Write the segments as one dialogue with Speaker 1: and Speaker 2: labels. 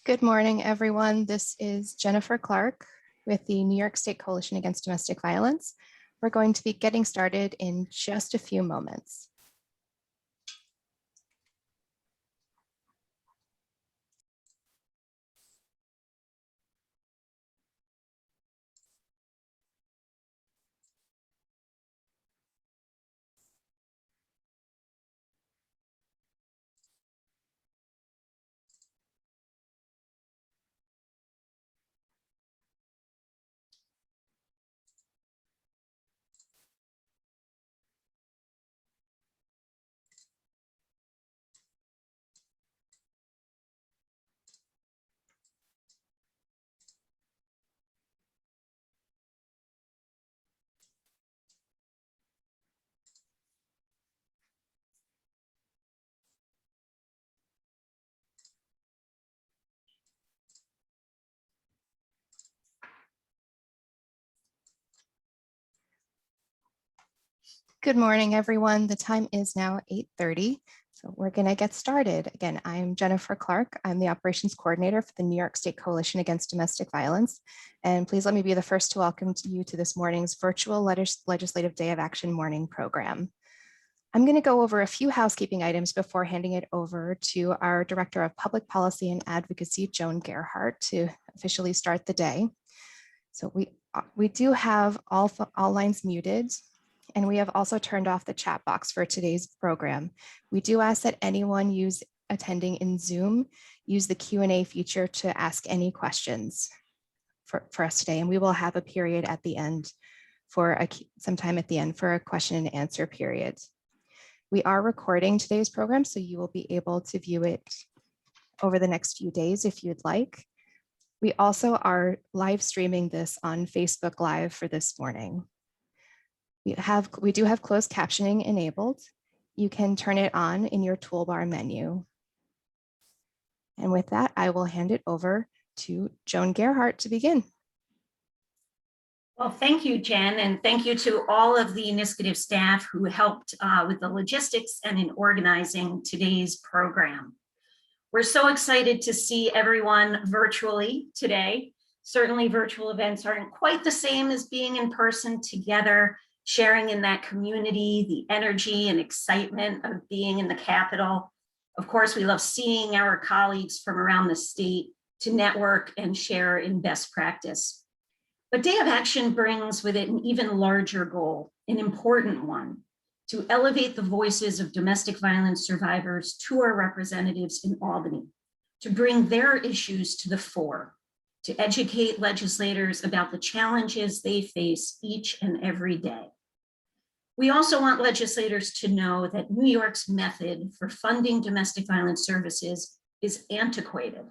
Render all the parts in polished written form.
Speaker 1: Good morning, everyone. This is Jennifer Clark with the New York State Coalition Against Domestic Violence. We're going to be getting started in just a few moments. Good morning, everyone. The time is now 8:30, so we're going to get started. Again, I'm Jennifer Clark. I'm the Operations Coordinator for the New York State Coalition Against Domestic Violence. And please let me be the first to welcome you to this morning's virtual Legislative Day of Action morning program. I'm going to go over a few housekeeping items before handing it over to our Director of Public Policy and Advocacy, Joan Gerhardt, to officially start the day. So we do have all lines muted. And we have also turned off the chat box for today's program. We do ask that anyone attending in Zoom use the Q&A feature to ask any questions for us today. And we will have a period at the end sometime at the end for a question and answer period. We are recording today's program, so you will be able to view it over the next few days if you'd like. We also are live streaming this on Facebook Live for this morning. We do have closed captioning enabled. You can turn it on in your toolbar menu. And with that, I will hand it over to Joan Gerhardt to begin.
Speaker 2: Well, thank you, Jen, and thank you to all of the NYSCADV staff who helped with the logistics and in organizing today's program. We're so excited to see everyone virtually today. Certainly virtual events aren't quite the same as being in person together, sharing in that community, the energy and excitement of being in the Capitol. Of course, we love seeing our colleagues from around the state to network and share in best practice. But Day of Action brings with it an even larger goal, an important one, to elevate the voices of domestic violence survivors to our representatives in Albany, to bring their issues to the fore, to educate legislators about the challenges they face each and every day. We also want legislators to know that New York's method for funding domestic violence services is antiquated.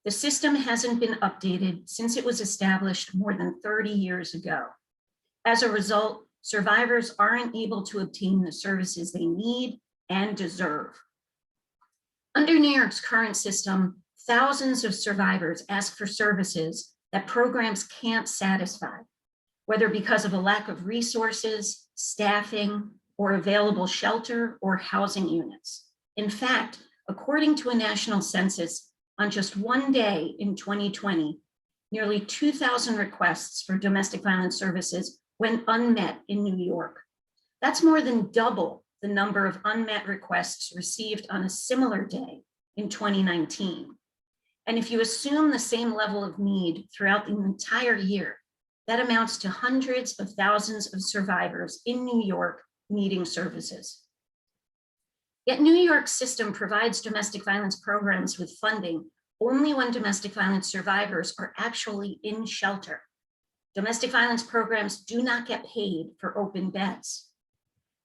Speaker 2: The system hasn't been updated since it was established more than 30 years ago. As a result, survivors aren't able to obtain the services they need and deserve. Under New York's current system, thousands of survivors ask for services that programs can't satisfy, whether because of a lack of resources, staffing, or available shelter or housing units. In fact, according to a national census, on just one day in 2020, nearly 2,000 requests for domestic violence services went unmet in New York. That's more than double the number of unmet requests received on a similar day in 2019. And if you assume the same level of need throughout the entire year, that amounts to hundreds of thousands of survivors in New York needing services. Yet New York's system provides domestic violence programs with funding only when domestic violence survivors are actually in shelter. Domestic violence programs do not get paid for open beds.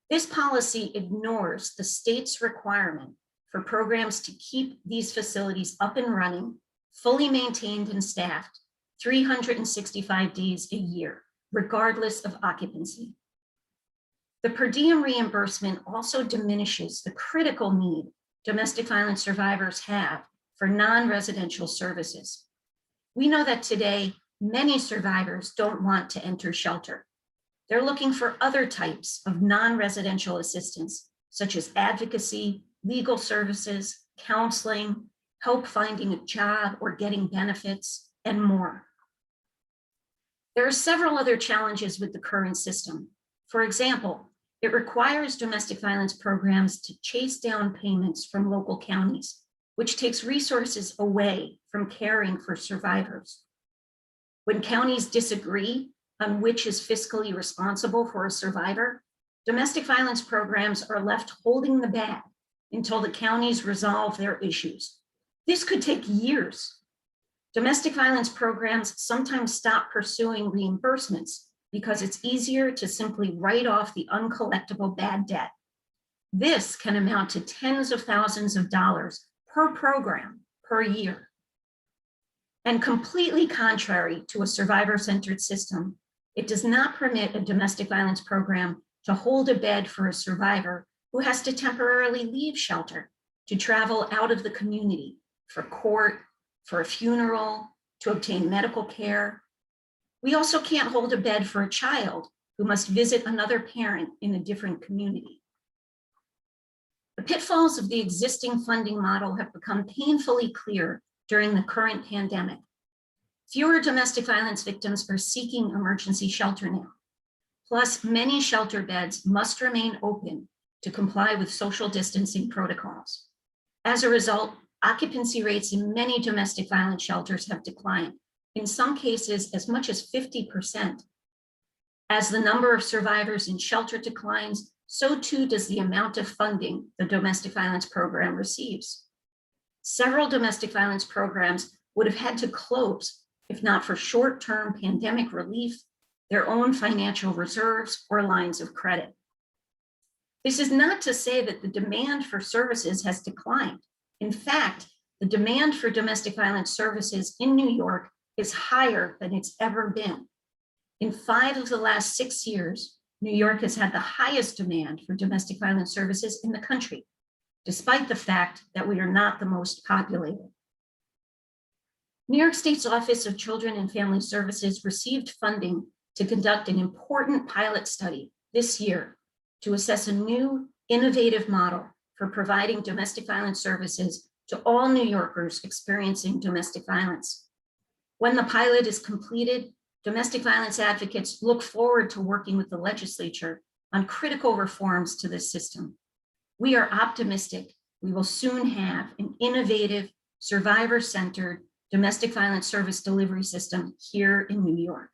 Speaker 2: This policy ignores the state's requirement for programs to keep these facilities up and running, fully maintained and staffed, 365 days a year, regardless of occupancy. The per diem reimbursement also diminishes the critical need domestic violence survivors have for non-residential services. We know that today, many survivors don't want to enter shelter. They're looking for other types of non-residential assistance, such as advocacy, legal services, counseling, help finding a job or getting benefits, and more. There are several other challenges with the current system. For example, it requires domestic violence programs to chase down payments from local counties, which takes resources away from caring for survivors. When counties disagree on which is fiscally responsible for a survivor, domestic violence programs are left holding the bag until the counties resolve their issues. This could take years. Domestic violence programs sometimes stop pursuing reimbursements because it's easier to simply write off the uncollectible bad debt. This can amount to tens of thousands of dollars per program per year. And completely contrary to a survivor-centered system, it does not permit a domestic violence program to hold a bed for a survivor who has to temporarily leave shelter to travel out of the community for court, for a funeral, to obtain medical care. We also can't hold a bed for a child who must visit another parent in a different community. The pitfalls of the existing funding model have become painfully clear during the current pandemic. Fewer domestic violence victims are seeking emergency shelter now. Plus, many shelter beds must remain open to comply with social distancing protocols. As a result, occupancy rates in many domestic violence shelters have declined, in some cases as much as 50%. As the number of survivors in shelter declines, so too does the amount of funding the domestic violence program receives. Several domestic violence programs would have had to close if not for short-term pandemic relief, their own financial reserves, or lines of credit. This is not to say that the demand for services has declined. In fact, the demand for domestic violence services in New York is higher than it's ever been. In 5 of the last 6 years, New York has had the highest demand for domestic violence services in the country, despite the fact that we are not the most populated. New York State's Office of Children and Family Services received funding to conduct an important pilot study this year to assess a new, innovative model for providing domestic violence services to all New Yorkers experiencing domestic violence. When the pilot is completed, domestic violence advocates look forward to working with the legislature on critical reforms to this system. We are optimistic we will soon have an innovative, survivor-centered domestic violence service delivery system here in New York.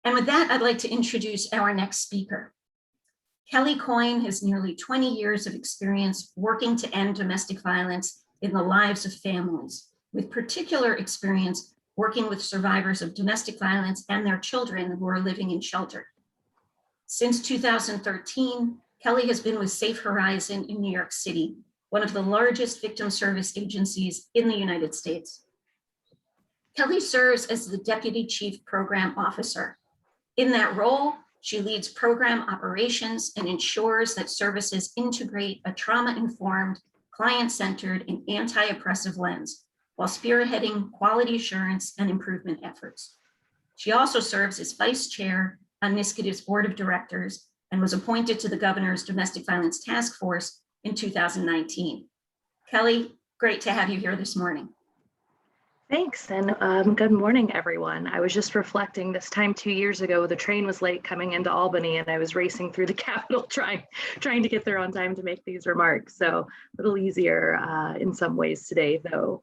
Speaker 2: And with that, I'd like to introduce our next speaker. Kelly Coyne has nearly 20 years of experience working to end domestic violence in the lives of families, with particular experience working with survivors of domestic violence and their children who are living in shelter. Since 2013, Kelly has been with Safe Horizon in New York City, one of the largest victim service agencies in the United States. Kelly serves as the Deputy Chief Program Officer. In that role, she leads program operations and ensures that services integrate a trauma-informed, client-centered, and anti-oppressive lens, while spearheading quality assurance and improvement efforts. She also serves as Vice Chair on NYSCADV's Board of Directors and was appointed to the Governor's Domestic Violence Task Force in 2019. Kelly, great to have you here this morning.
Speaker 3: Thanks, and good morning, everyone. I was just reflecting this time 2 years ago, the train was late coming into Albany and I was racing through the Capitol trying to get there on time to make these remarks. So a little easier in some ways today, though.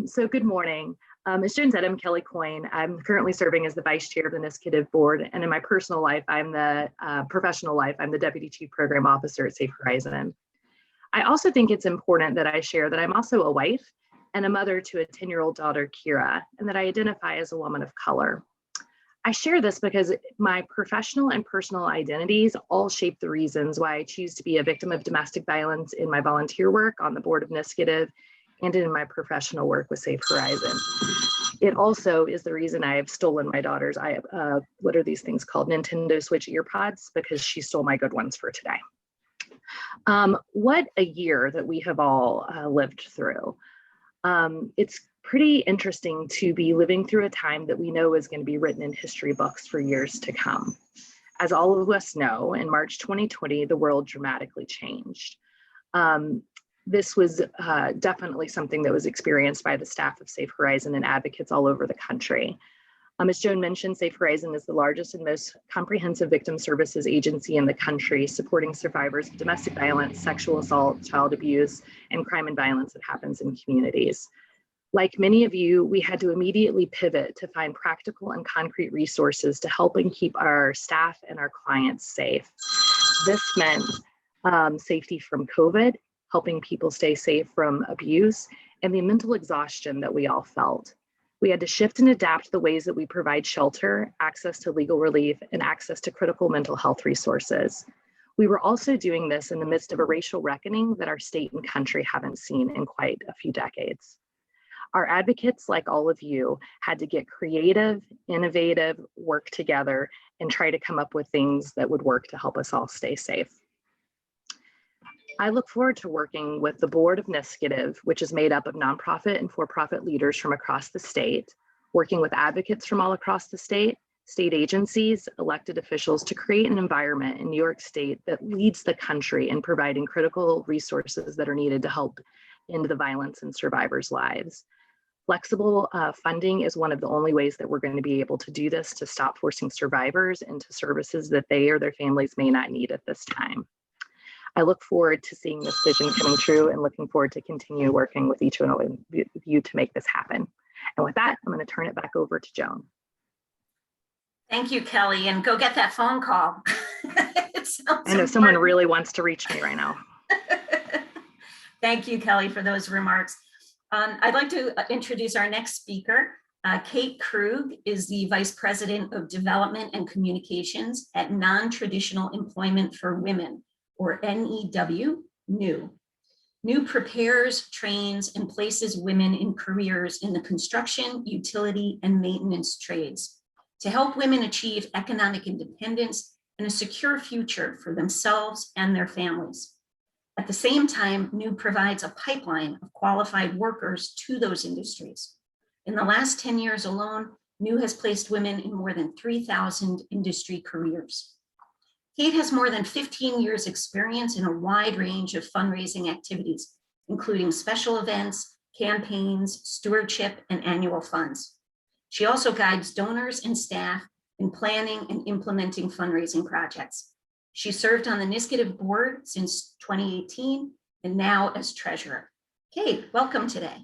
Speaker 3: So good morning. As Jen said, I'm Kelly Coyne. I'm currently serving as the Vice Chair of the NYSCADV Board, and in my personal life, I'm the professional life, I'm the Deputy Chief Program Officer at Safe Horizon. I also think it's important that I share that I'm also a wife and a mother to a 10-year-old daughter, Kira, and that I identify as a woman of color. I share this because my professional and personal identities all shape the reasons why I choose to be a victim of domestic violence in my volunteer work on the board of NYSCADV and in my professional work with Safe Horizon. It also is the reason I have stolen my daughter's, what are these things called? Nintendo Switch earpods, because she stole my good ones for today. What a year that we have all lived through. It's pretty interesting to be living through a time that we know is going to be written in history books for years to come. As all of us know, in March 2020, the world dramatically changed. This was definitely something that was experienced by the staff of Safe Horizon and advocates all over the country. As Joan mentioned, Safe Horizon is the largest and most comprehensive victim services agency in the country, supporting survivors of domestic violence, sexual assault, child abuse, and crime and violence that happens in communities. Like many of you, we had to immediately pivot to find practical and concrete resources to help and keep our staff and our clients safe. This meant safety from COVID, helping people stay safe from abuse, and the mental exhaustion that we all felt. We had to shift and adapt the ways that we provide shelter, access to legal relief, and access to critical mental health resources. We were also doing this in the midst of a racial reckoning that our state and country haven't seen in quite a few decades. Our advocates, like all of you, had to get creative, innovative, work together, and try to come up with things that would work to help us all stay safe. I look forward to working with the board of NYSCADV, which is made up of nonprofit and for-profit leaders from across the state, working with advocates from all across the state agencies, elected officials to create an environment in New York State that leads the country in providing critical resources that are needed to help end the violence in survivors' lives. Flexible funding is one of the only ways that we're going to be able to do this, to stop forcing survivors into services that they or their families may not need at this time. I look forward to seeing this vision coming true and looking forward to continue working with each one of you to make this happen. And with that, I'm going to turn it back over to Joan.
Speaker 2: Thank you, Kelly, and go get that phone call.
Speaker 3: I know someone really wants to reach me right now.
Speaker 2: Thank you, Kelly, for those remarks. I'd like to introduce our next speaker. Kate Krug is the Vice President of Development and Communications at Non-Traditional Employment for Women, or NEW, NEW. NEW prepares, trains, and places women in careers in the construction, utility, and maintenance trades to help women achieve economic independence and a secure future for themselves and their families. At the same time, NEW provides a pipeline of qualified workers to those industries. In the last 10 years alone, NEW has placed women in more than 3,000 industry careers. Kate has more than 15 years experience in a wide range of fundraising activities, including special events, campaigns, stewardship, and annual funds. She also guides donors and staff in planning and implementing fundraising projects. She served on the NYSCADV board since 2018 and now as treasurer. Kate, welcome today.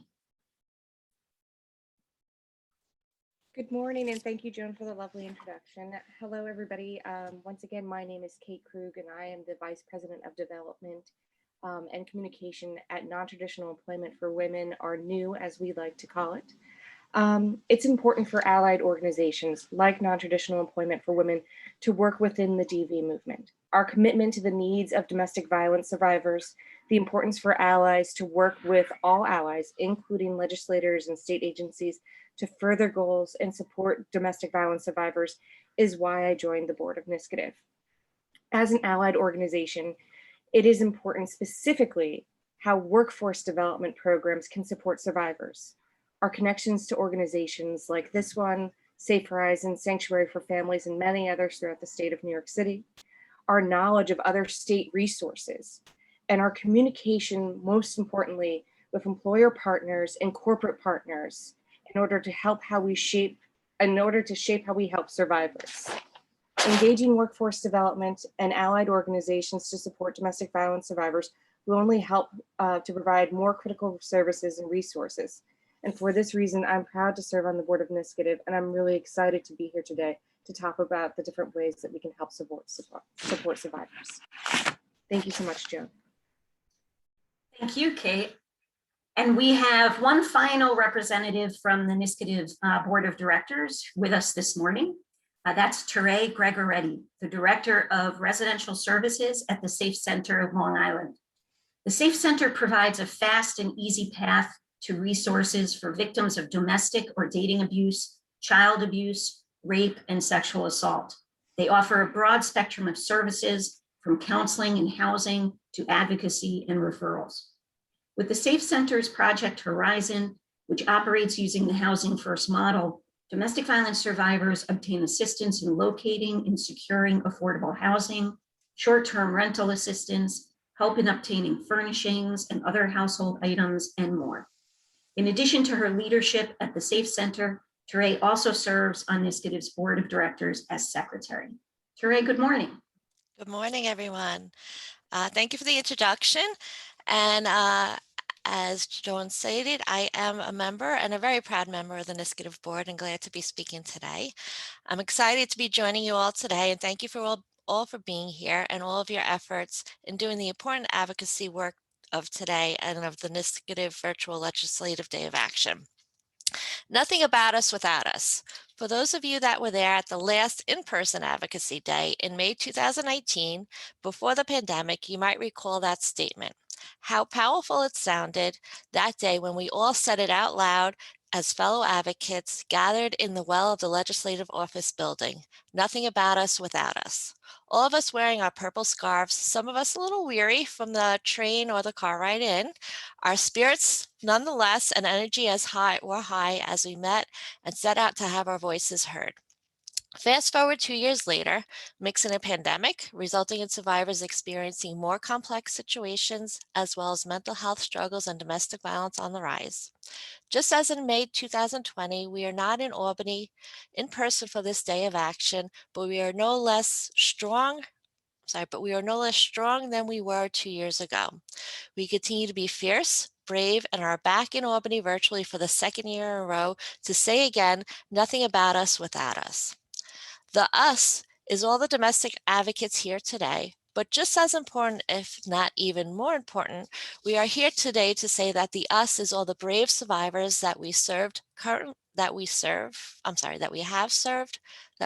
Speaker 1: Good morning, and thank you, Joan, for the lovely introduction. Hello, everybody. Once again, my name is Kate Krug, and I am the Vice President of Development and Communication at Non-Traditional Employment for Women, or NEW, as we like to call it. It's important for allied organizations like Non-Traditional Employment for Women to work within the DV movement. Our commitment to the needs of domestic violence survivors, the importance for allies to work with all allies, including legislators and state agencies, to further goals and support domestic violence survivors is why I joined the board of NYSCADV. As an allied organization, it is important specifically how workforce development programs can support survivors. Our connections to organizations like this one, Safe Horizon, Sanctuary for Families, and many others throughout the state of New York City, our knowledge of other state resources, and our communication, most importantly, with employer partners and corporate partners in order to shape how we help survivors. Engaging workforce development and allied organizations to support domestic violence survivors will only help to provide more critical services and resources. And for this reason, I'm proud to serve on the board of NYSCADV, and I'm really excited to be here today to talk about the different ways that we can help support survivors. Thank you so much, Joan.
Speaker 2: Thank you, Kate. And we have one final representative from the NYSCADV Board of Directors with us this morning. That's Teray Gregoretti, the Director of Residential Services at the Safe Center of Long Island. The Safe Center provides a fast and easy path to resources for victims of domestic or dating abuse, child abuse, rape, and sexual assault. They offer a broad spectrum of services from counseling and housing to advocacy and referrals. With the Safe Center's Project Horizon, which operates using the Housing First model, domestic violence survivors obtain assistance in locating and securing affordable housing, short-term rental assistance, help in obtaining furnishings and other household items, and more. In addition to her leadership at the Safe Center, Teray also serves on NYSCADV's Board of Directors as Secretary. Teray, good morning.
Speaker 4: Good morning, everyone. Thank you for the introduction. And as Joan stated, I am a member and a very proud member of the NYSCADV board and glad to be speaking today. I'm excited to be joining you all today, and thank you for all for being here and all of your efforts in doing the important advocacy work of today and of the NYSCADV Virtual Legislative Day of Action. Nothing about us without us. For those of you that were there at the last in-person advocacy day in May 2019, before the pandemic, you might recall that statement. How powerful it sounded that day when we all said it out loud as fellow advocates gathered in the well of the Legislative Office building. Nothing about us without us. All of us wearing our purple scarves, some of us a little weary from the train or the car ride in. Our spirits nonetheless and energy were high as we met and set out to have our voices heard. Fast forward 2 years later, mixing a pandemic, resulting in survivors experiencing more complex situations, as well as mental health struggles and domestic violence on the rise. Just as in May 2020, we are not in Albany in person for this day of action, but we are no less strong than we were 2 years ago. We continue to be fierce, brave, and are back in Albany virtually for the second year in a row to say again, nothing about us without us. The us is all the domestic advocates here today, but just as important, if not even more important, we are here today to say that the us is all the brave survivors that we have served, that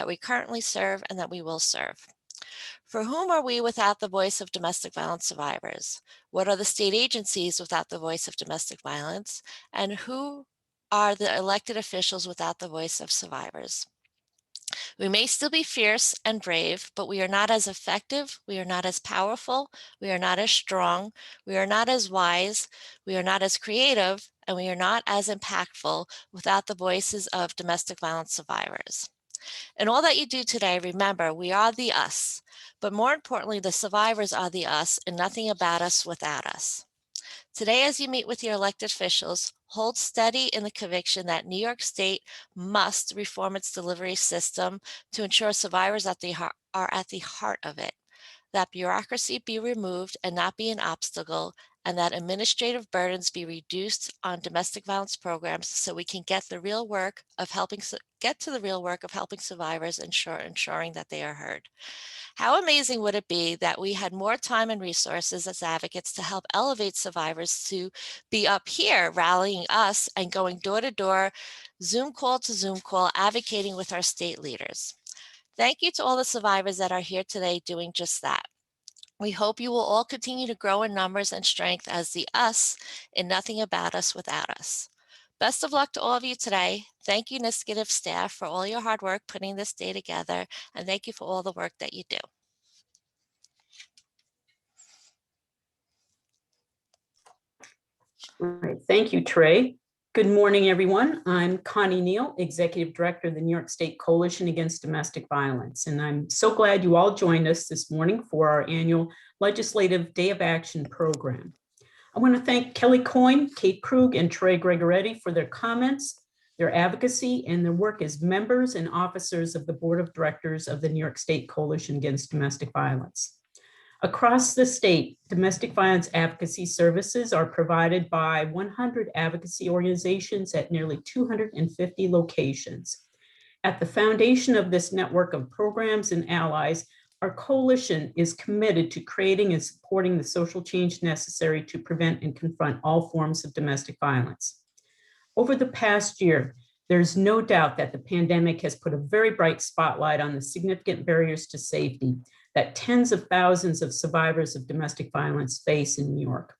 Speaker 4: we currently serve, and that we will serve. For whom are we without the voice of domestic violence survivors? What are the state agencies without the voice of domestic violence? And who are the elected officials without the voice of survivors? We may still be fierce and brave, but we are not as effective, we are not as powerful, we are not as strong, we are not as wise, we are not as creative, and we are not as impactful without the voices of domestic violence survivors. In all that you do today, remember, we are the us, but more importantly, the survivors are the us and nothing about us without us. Today, as you meet with your elected officials, hold steady in the conviction that New York State must reform its delivery system to ensure survivors are at the heart of it, that bureaucracy be removed and not be an obstacle, and that administrative burdens be reduced on domestic violence programs so we can get to the real work of helping survivors, ensuring that they are heard. How amazing would it be that we had more time and resources as advocates to help elevate survivors to be up here rallying us and going door to door, Zoom call to Zoom call, advocating with our state leaders. Thank you to all the survivors that are here today doing just that. We hope you will all continue to grow in numbers and strength as the us and nothing about us without us. Best of luck to all of you today. Thank you, NYSCADV staff, for all your hard work putting this day together, and thank you for all the work that you do.
Speaker 5: All right, thank you, Trey. Good morning, everyone. I'm Connie Neal, Executive Director of the New York State Coalition Against Domestic Violence, and I'm so glad you all joined us this morning for our annual Legislative Day of Action program. I want to thank Kelly Coyne, Kate Krug, and Trey Gregoretti for their comments, their advocacy, and their work as members and officers of the Board of Directors of the New York State Coalition Against Domestic Violence. Across the state, domestic violence advocacy services are provided by 100 advocacy organizations at nearly 250 locations. At the foundation of this network of programs and allies, our coalition is committed to creating and supporting the social change necessary to prevent and confront all forms of domestic violence. Over the past year, there's no doubt that the pandemic has put a very bright spotlight on the significant barriers to safety that tens of thousands of survivors of domestic violence face in New York.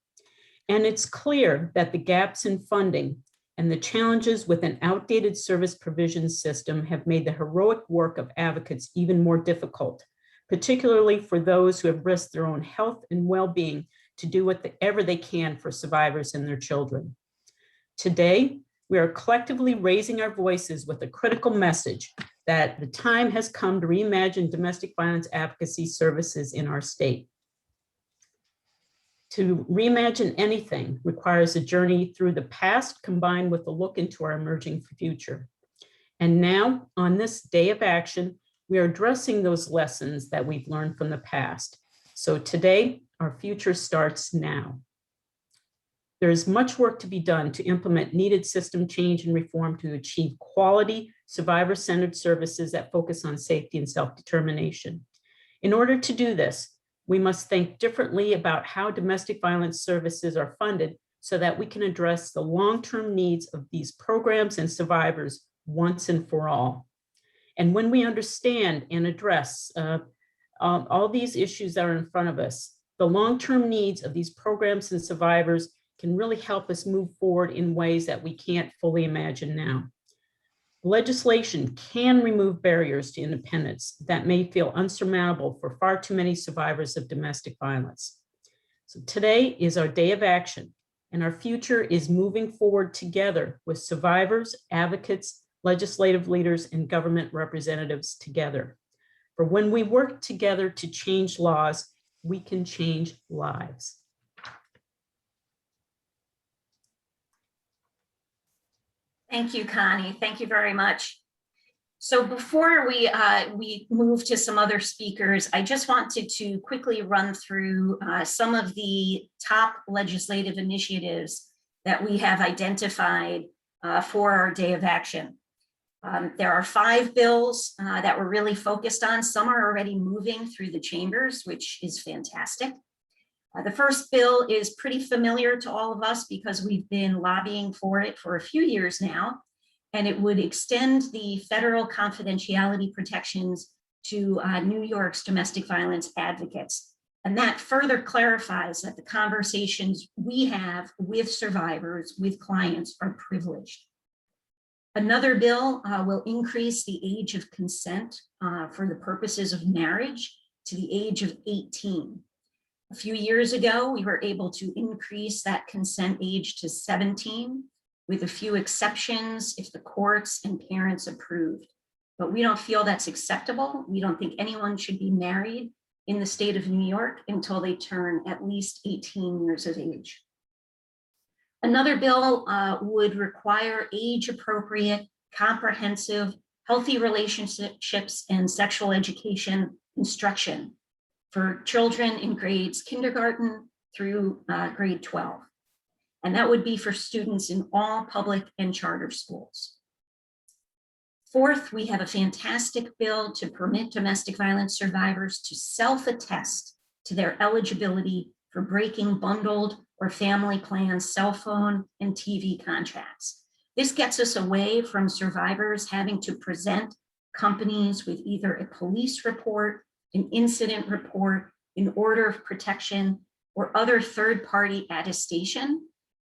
Speaker 5: And it's clear that the gaps in funding and the challenges with an outdated service provision system have made the heroic work of advocates even more difficult, particularly for those who have risked their own health and well-being to do whatever they can for survivors and their children. Today, we are collectively raising our voices with a critical message that the time has come to reimagine domestic violence advocacy services in our state. To reimagine anything requires a journey through the past combined with a look into our emerging future. And now, on this day of action, we are addressing those lessons that we've learned from the past. So today, our future starts now. There is much work to be done to implement needed system change and reform to achieve quality, survivor-centered services that focus on safety and self-determination. In order to do this, we must think differently about how domestic violence services are funded so that we can address the long-term needs of these programs and survivors once and for all. And when we understand and address all these issues that are in front of us, the long-term needs of these programs and survivors can really help us move forward in ways that we can't fully imagine now. Legislation can remove barriers to independence that may feel unsurmountable for far too many survivors of domestic violence. So today is our day of action, and our future is moving forward together with survivors, advocates, legislative leaders, and government representatives together. For when we work together to change laws, we can change lives.
Speaker 2: Thank you, Connie. Thank you very much. So before we move to some other speakers, I just wanted to quickly run through some of the top legislative initiatives that we have identified for our day of action. There are 5 bills that we're really focused on. Some are already moving through the chambers, which is fantastic. The first bill is pretty familiar to all of us because we've been lobbying for it for a few years now, and it would extend the federal confidentiality protections to New York's domestic violence advocates. And that further clarifies that the conversations we have with survivors, with clients, are privileged. Another bill will increase the age of consent for the purposes of marriage to the age of 18. A few years ago, we were able to increase that consent age to 17, with a few exceptions if the courts and parents approved. But we don't feel that's acceptable. We don't think anyone should be married in the state of New York until they turn at least 18 years of age. Another bill would require age-appropriate, comprehensive, healthy relationships and sexual education instruction for children in grades kindergarten through grade 12. And that would be for students in all public and charter schools. Fourth, we have a fantastic bill to permit domestic violence survivors to self-attest to their eligibility for breaking bundled or family plan cell phone and TV contracts. This gets us away from survivors having to present companies with either a police report, an incident report, an order of protection, or other third-party attestation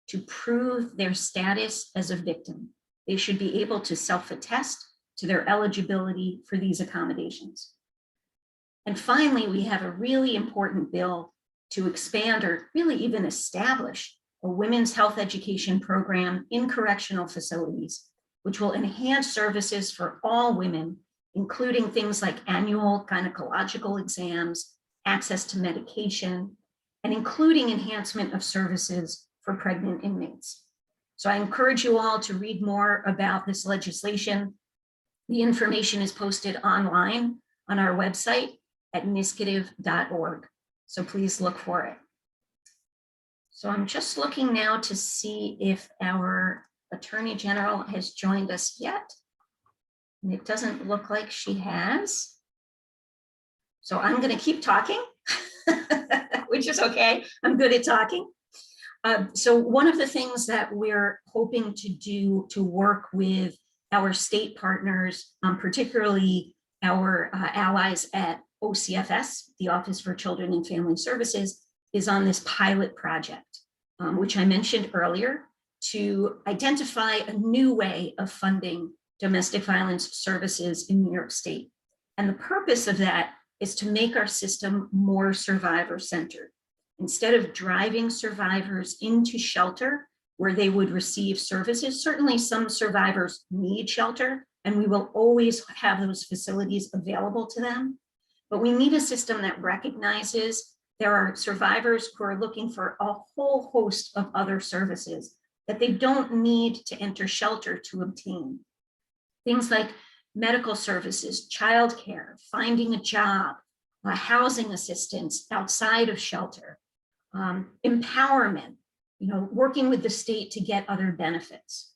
Speaker 2: to prove their status as a victim. They should be able to self-attest to their eligibility for these accommodations. And finally, we have a really important bill to expand or really even establish a women's health education program in correctional facilities, which will enhance services for all women, including things like annual gynecological exams, access to medication, and including enhancement of services for pregnant inmates. So I encourage you all to read more about this legislation. The information is posted online on our website at NYSCADV.org. So please look for it. So I'm just looking now to see if our Attorney General has joined us yet. And it doesn't look like she has. So I'm going to keep talking, which is okay. I'm good at talking. So one of the things that we're hoping to do to work with our state partners, particularly our allies at OCFS, the Office for Children and Family Services, is on this pilot project, which I mentioned earlier, to identify a new way of funding domestic violence services in New York State. And the purpose of that is to make our system more survivor-centered. Instead of driving survivors into shelter where they would receive services, certainly some survivors need shelter, and we will always have those facilities available to them. But we need a system that recognizes there are survivors who are looking for a whole host of other services that they don't need to enter shelter to obtain. Things like medical services, childcare, finding a job, housing assistance outside of shelter, empowerment, working with the state to get other benefits.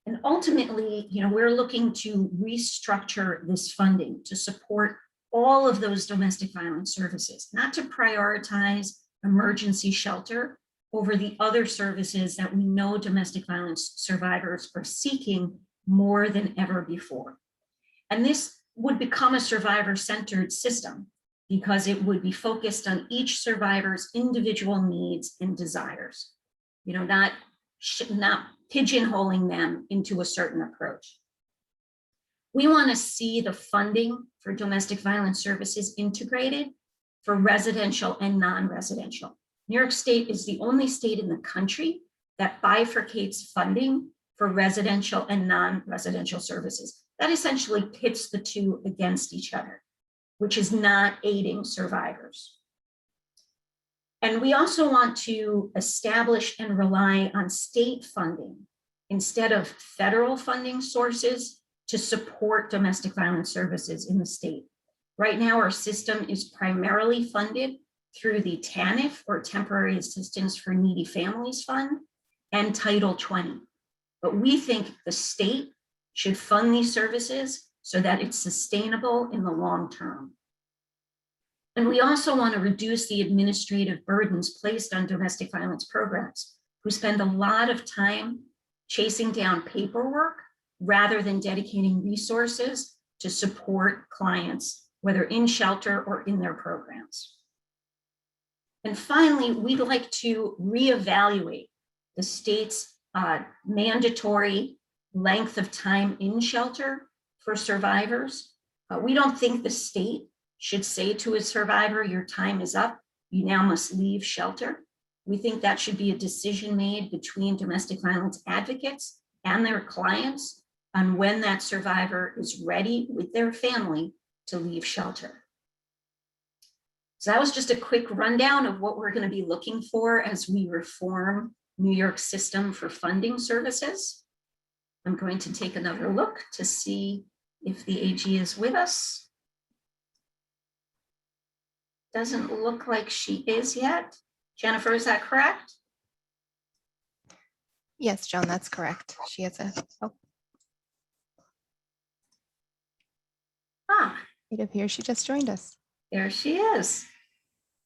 Speaker 2: And ultimately, we're looking to restructure this funding to support all of those domestic violence services, not to prioritize emergency shelter over the other services that we know domestic violence survivors are seeking more than ever before. And this would become a survivor-centered system because it would be focused on each survivor's individual needs and desires, not pigeonholing them into a certain approach. We want to see the funding for domestic violence services integrated for residential and non-residential. New York State is the only state in the country that bifurcates funding for residential and non-residential services. That essentially pits the two against each other, which is not aiding survivors. And we also want to establish and rely on state funding instead of federal funding sources to support domestic violence services in the state. Right now, our system is primarily funded through the TANF, or Temporary Assistance for Needy Families Fund, and Title 20. But we think the state should fund these services so that it's sustainable in the long term. And we also want to reduce the administrative burdens placed on domestic violence programs, who spend a lot of time chasing down paperwork rather than dedicating resources to support clients, whether in shelter or in their programs. And finally, we'd like to reevaluate the state's mandatory length of time in shelter for survivors. We don't think the state should say to a survivor, your time is up, you now must leave shelter. We think that should be a decision made between domestic violence advocates and their clients on when that survivor is ready with their family to leave shelter. So that was just a quick rundown of what we're going to be looking for as we reform New York's system for funding services. I'm going to take another look to see if the AG is with us. Doesn't look like she is yet. Jennifer, is that correct?
Speaker 1: Yes, Joan, that's correct. She has a, it appears she just joined us.
Speaker 2: There she is.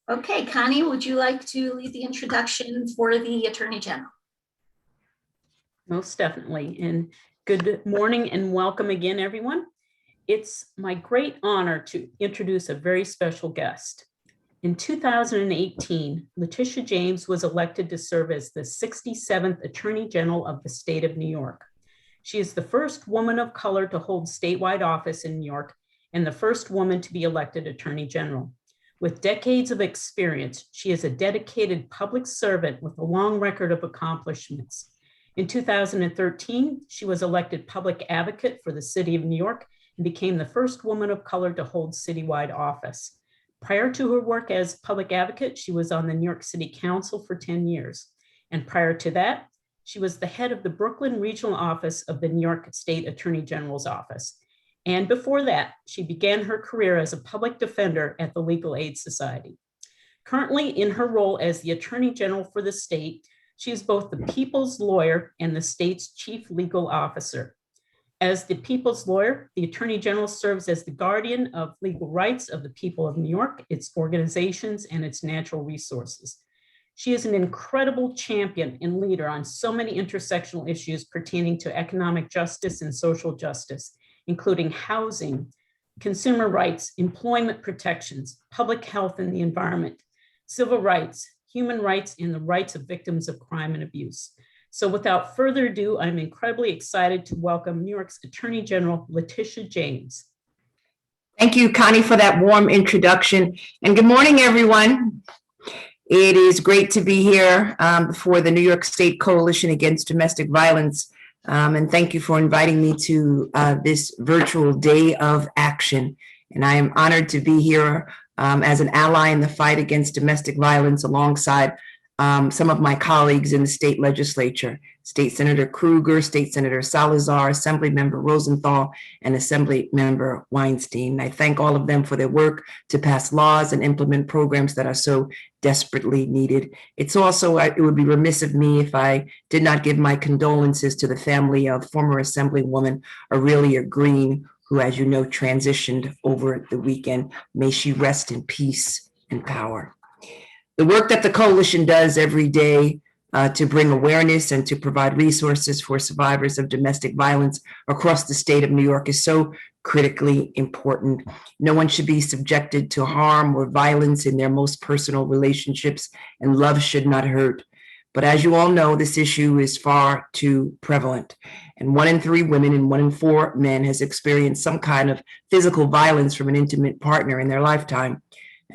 Speaker 2: Okay, Connie, would you like to lead the introduction for the Attorney General?
Speaker 5: Most definitely. And good morning and welcome again, everyone. It's my great honor to introduce a very special guest. In 2018, Leticia James was elected to serve as the 67th Attorney General of the state of New York. She is the first woman of color to hold statewide office in New York and the first woman to be elected Attorney General. With decades of experience, she is a dedicated public servant with a long record of accomplishments. In 2013, she was elected public advocate for the city of New York and became the first woman of color to hold citywide office. Prior to her work as public advocate, she was on the New York City Council for 10 years. And prior to that, she was the head of the Brooklyn Regional Office of the New York State Attorney General's Office. And before that, she began her career as a public defender at the Legal Aid Society. Currently, in her role as the Attorney General for the state, she is both the people's lawyer and the state's chief legal officer. As the people's lawyer, the Attorney General serves as the guardian of legal rights of the people of New York, its organizations, and its natural resources. She is an incredible champion and leader on so many intersectional issues pertaining to economic justice and social justice, including housing, consumer rights, employment protections, public health and the environment, civil rights, human rights, and the rights of victims of crime and abuse. So without further ado, I'm incredibly excited to welcome New York's Attorney General, Leticia James.
Speaker 6: Thank you, Connie, for that warm introduction. And good morning, everyone. It is great to be here for the New York State Coalition Against Domestic Violence. And thank you for inviting me to this virtual day of action. And I am honored to be here as an ally in the fight against domestic violence alongside some of my colleagues in the state legislature, State Senator Krueger, State Senator Salazar, Assemblymember Rosenthal, and Assemblymember Weinstein. I thank all of them for their work to pass laws and implement programs that are so desperately needed. It's also, it would be remiss of me if I did not give my condolences to the family of former Assemblywoman Aurelia Green, who, as you know, transitioned over the weekend. May she rest in peace and power. The work that the coalition does every day to bring awareness and to provide resources for survivors of domestic violence across the state of New York is so critically important. No one should be subjected to harm or violence in their most personal relationships, and love should not hurt. But as you all know, this issue is far too prevalent. And 1 in 3 women and 1 in 4 men has experienced some kind of physical violence from an intimate partner in their lifetime.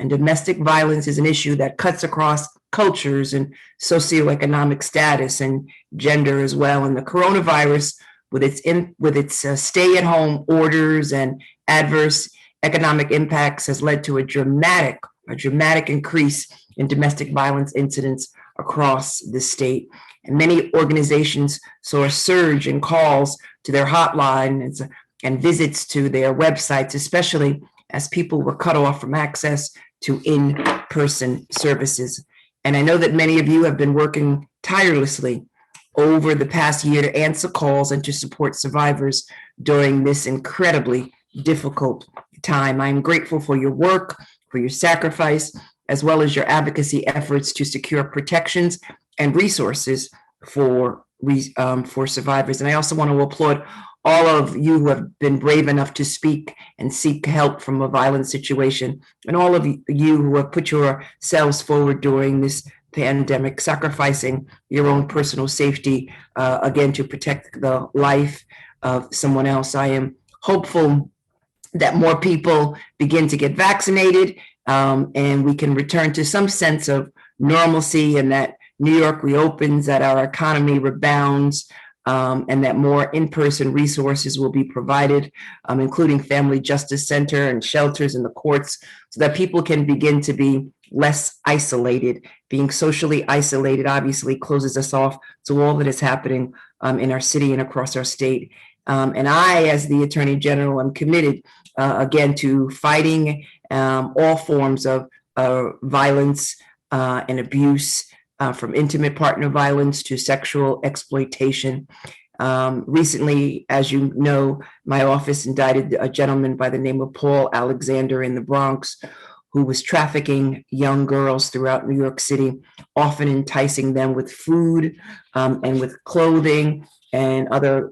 Speaker 6: And domestic violence is an issue that cuts across cultures and socioeconomic status and gender as well. And the coronavirus, with its stay-at-home orders and adverse economic impacts, has led to a dramatic increase in domestic violence incidents across the state. And many organizations saw a surge in calls to their hotline and visits to their websites, especially as people were cut off from access to in-person services. And I know that many of you have been working tirelessly over the past year to answer calls and to support survivors during this incredibly difficult time. I'm grateful for your work, for your sacrifice, as well as your advocacy efforts to secure protections and resources for survivors. And I also want to applaud all of you who have been brave enough to speak and seek help from a violent situation, and all of you who have put yourselves forward during this pandemic, sacrificing your own personal safety, again, to protect the life of someone else. I am hopeful that more people begin to get vaccinated, and we can return to some sense of normalcy, and that New York reopens, that our economy rebounds, and that more in-person resources will be provided, including Family Justice Center and shelters in the courts, so that people can begin to be less isolated. Being socially isolated obviously closes us off to all that is happening in our city and across our state. And I, as the Attorney General, am committed, again, to fighting all forms of violence and abuse, from intimate partner violence to sexual exploitation. Recently, as you know, my office indicted a gentleman by the name of Paul Alexander in the Bronx, who was trafficking young girls throughout New York City, often enticing them with food and with clothing and other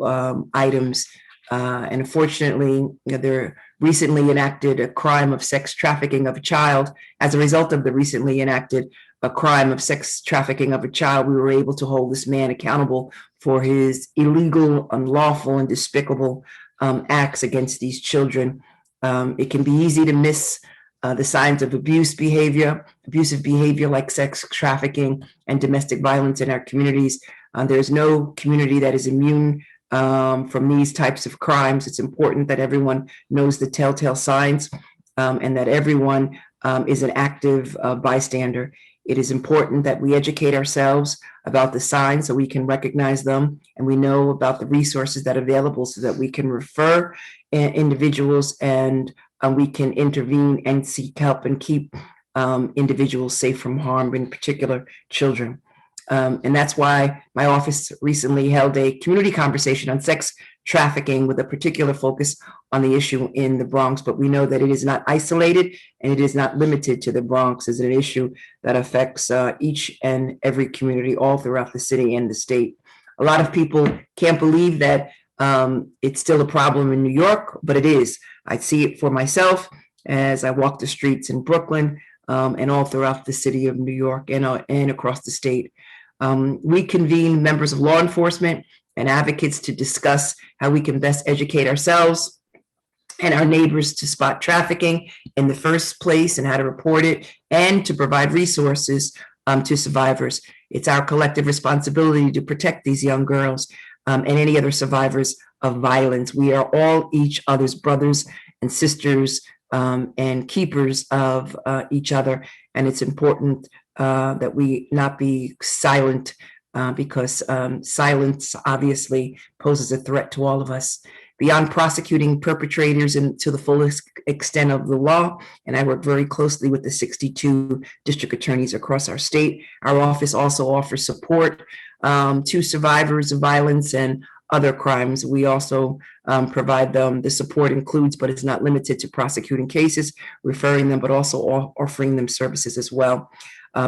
Speaker 6: items. And unfortunately, there recently enacted a crime of sex trafficking of a child. As a result of the recently enacted a crime of sex trafficking of a child, we were able to hold this man accountable for his illegal, unlawful, and despicable acts against these children. It can be easy to miss the signs of abusive behavior like sex trafficking and domestic violence in our communities. There's no community that is immune from these types of crimes. It's important that everyone knows the telltale signs, and that everyone is an active bystander. It is important that we educate ourselves about the signs so we can recognize them, and we know about the resources that are available so that we can refer individuals, and we can intervene and seek help and keep individuals safe from harm, in particular children. And that's why my office recently held a community conversation on sex trafficking with a particular focus on the issue in the Bronx. But we know that it is not isolated and it is not limited to the Bronx. It's an issue that affects each and every community all throughout the city and the state. A lot of people can't believe that it's still a problem in New York, but it is. I see it for myself as I walk the streets in Brooklyn and all throughout the city of New York and across the state. We convene members of law enforcement and advocates to discuss how we can best educate ourselves and our neighbors to spot trafficking in the first place and how to report it, and to provide resources to survivors. It's our collective responsibility to protect these young girls and any other survivors of violence. We are all each other's brothers and sisters and keepers of each other. And it's important that we not be silent because silence obviously poses a threat to all of us. Beyond prosecuting perpetrators and to the fullest extent of the law, and I work very closely with the 62 district attorneys across our state, our office also offers support to survivors of violence and other crimes. We also provide them, the support includes, but it's not limited to prosecuting cases, referring them, but also offering them services as well.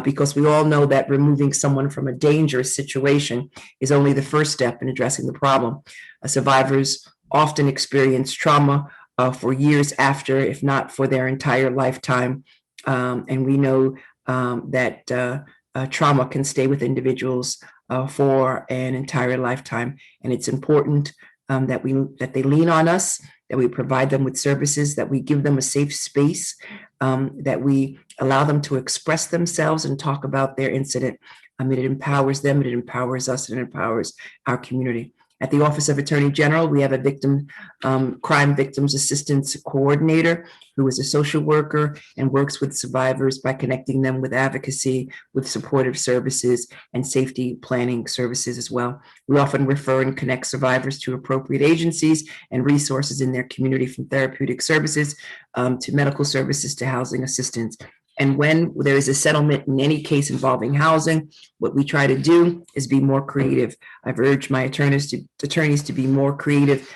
Speaker 6: Because we all know that removing someone from a dangerous situation is only the first step in addressing the problem. Survivors often experience trauma for years after, if not for their entire lifetime. And we know that trauma can stay with individuals for an entire lifetime. And it's important that they lean on us, that we provide them with services, that we give them a safe space, that we allow them to express themselves and talk about their incident. It empowers them, it empowers us, and it empowers our community. At the Office of Attorney General, we have a crime victims assistance coordinator who is a social worker and works with survivors by connecting them with advocacy, with supportive services, and safety planning services as well. We often refer and connect survivors to appropriate agencies and resources in their community, from therapeutic services to medical services to housing assistance. And when there is a settlement in any case involving housing, what we try to do is be more creative. I've urged my attorneys to be more creative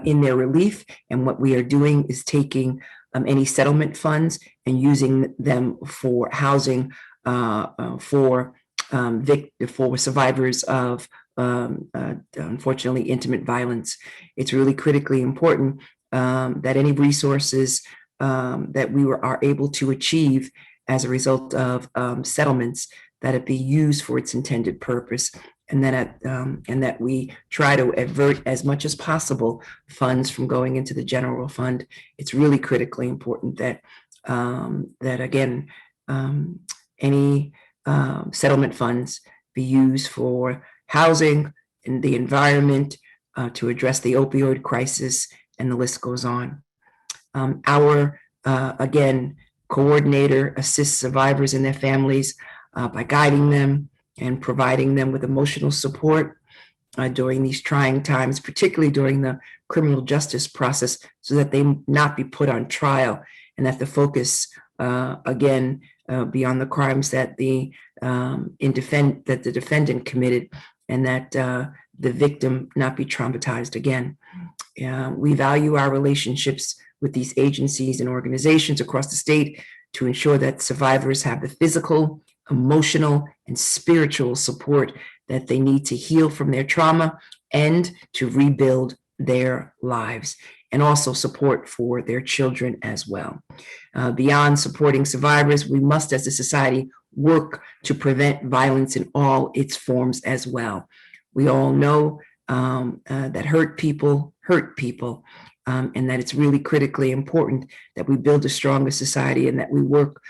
Speaker 6: in their relief. And what we are doing is taking any settlement funds and using them for housing for survivors of unfortunately intimate violence. It's really critically important that any resources that we are able to achieve as a result of settlements, that it be used for its intended purpose, and that we try to avert as much as possible funds from going into the general fund. It's really critically important that again, any settlement funds be used for housing and the environment, to address the opioid crisis, and the list goes on. Our coordinator assists survivors and their families by guiding them and providing them with emotional support during these trying times, particularly during the criminal justice process, so that they not be put on trial, and that the focus be on the crimes that the defendant committed, and that the victim not be traumatized again. We value our relationships with these agencies and organizations across the state to ensure that survivors have the physical, emotional, and spiritual support that they need to heal from their trauma and to rebuild their lives, and also support for their children as well. Beyond supporting survivors, we must, as a society, work to prevent violence in all its forms as well. We all know that hurt people hurt people. And that it's really critically important that we build a stronger society, and that we work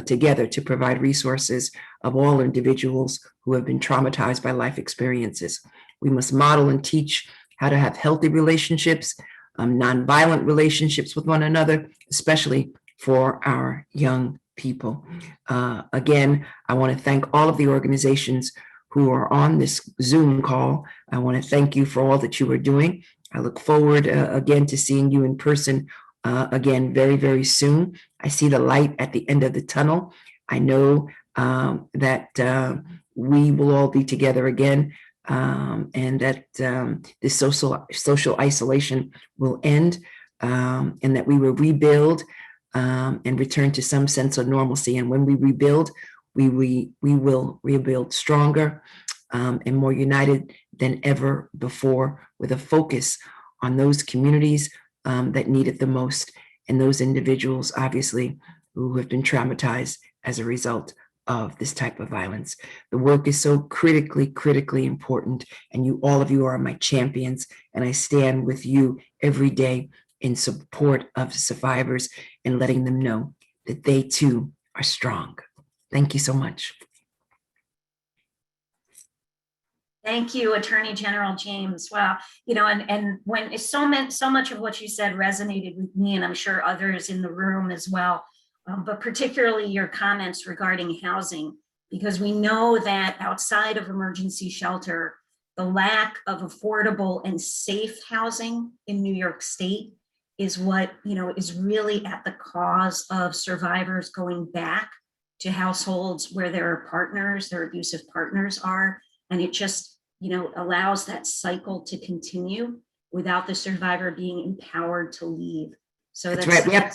Speaker 6: together to provide resources of all individuals who have been traumatized by life experiences. We must model and teach how to have healthy relationships, nonviolent relationships with one another, especially for our young people. Again, I want to thank all of the organizations who are on this Zoom call. I want to thank you for all that you are doing. I look forward again to seeing you in person again very, very soon. I see the light at the end of the tunnel. I know that we will all be together again, and that this social isolation will end, and that we will rebuild and return to some sense of normalcy. And when we rebuild, we will rebuild stronger and more united than ever before, with a focus on those communities that need it the most, and those individuals, obviously, who have been traumatized as a result of this type of violence. The work is so critically important, and all of you are my champions, and I stand with you every day in support of survivors and letting them know that they too are strong. Thank you so much.
Speaker 2: Thank you, Attorney General James. Wow, and when it's so much of what you said resonated with me, and I'm sure others in the room as well, but particularly your comments regarding housing, because we know that outside of emergency shelter, the lack of affordable and safe housing in New York State is what, is really at the cause of survivors going back to households where their abusive partners are. And it just, allows that cycle to continue without the survivor being empowered to leave. So
Speaker 6: that's right. Yep.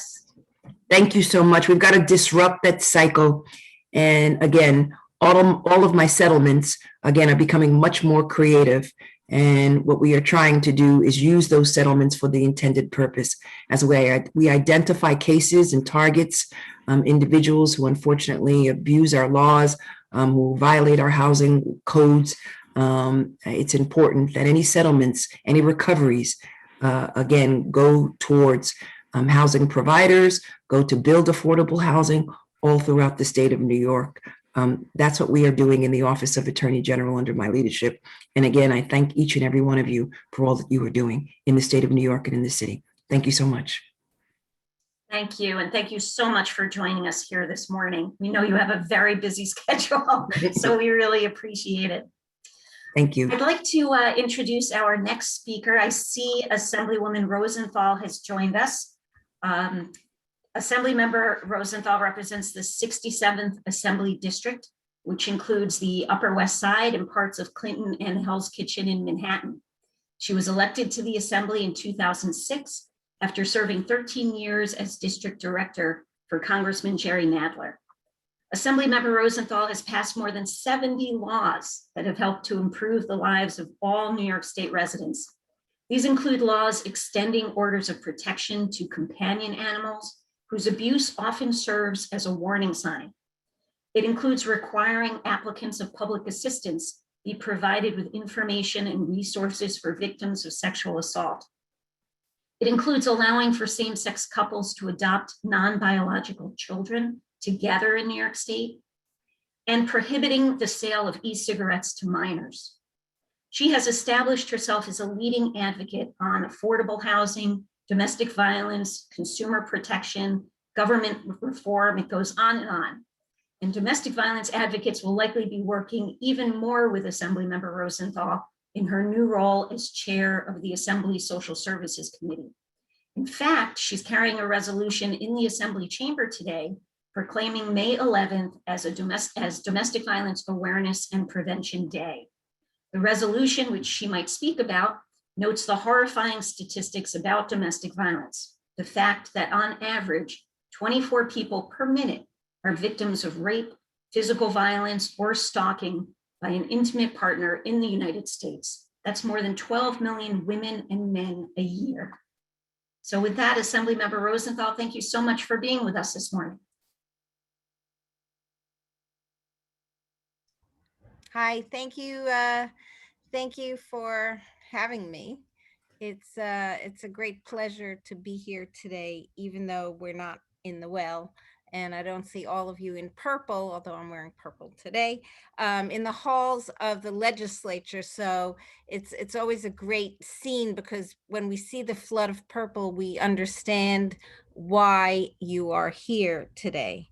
Speaker 6: Thank you so much. We've got to disrupt that cycle. And again, all of my settlements, again, are becoming much more creative. And what we are trying to do is use those settlements for the intended purpose. As we identify cases and targets, individuals who unfortunately abuse our laws, who violate our housing codes. It's important that any settlements, any recoveries, again, go towards housing providers, go to build affordable housing all throughout the state of New York. That's what we are doing in the Office of Attorney General under my leadership. And again, I thank each and every one of you for all that you are doing in the state of New York and in the city. Thank you so much.
Speaker 2: Thank you. And thank you so much for joining us here this morning. We know you have a very busy schedule, so we really appreciate it.
Speaker 6: Thank you.
Speaker 2: I'd like to introduce our next speaker. I see Assemblywoman Rosenthal has joined us. Assemblymember Rosenthal represents the 67th Assembly District, which includes the Upper West Side and parts of Clinton and Hell's Kitchen in Manhattan. She was elected to the Assembly in 2006 after serving 13 years as District Director for Congressman Jerry Nadler. Assemblymember Rosenthal has passed more than 70 laws that have helped to improve the lives of all New York State residents. These include laws extending orders of protection to companion animals whose abuse often serves as a warning sign. It includes requiring applicants of public assistance be provided with information and resources for victims of sexual assault. It includes allowing for same-sex couples to adopt non-biological children together in New York State, and prohibiting the sale of e-cigarettes to minors. She has established herself as a leading advocate on affordable housing, domestic violence, consumer protection, government reform. It goes on and on. And domestic violence advocates will likely be working even more with Assemblymember Rosenthal in her new role as chair of the Assembly Social Services Committee. In fact, she's carrying a resolution in the Assembly chamber today proclaiming May 11th as Domestic Violence Awareness and Prevention Day. The resolution, which she might speak about, notes the horrifying statistics about domestic violence. The fact that on average, 24 people per minute are victims of rape, physical violence, or stalking by an intimate partner in the United States. That's more than 12 million women and men a year. So with that, Assemblymember Rosenthal, thank you so much for being with us this morning.
Speaker 7: Hi, thank you. Thank you for having me. It's a great pleasure to be here today, even though we're not in the well, and I don't see all of you in purple, although I'm wearing purple today, in the halls of the legislature. So it's always a great scene, because when we see the flood of purple, we understand why you are here today.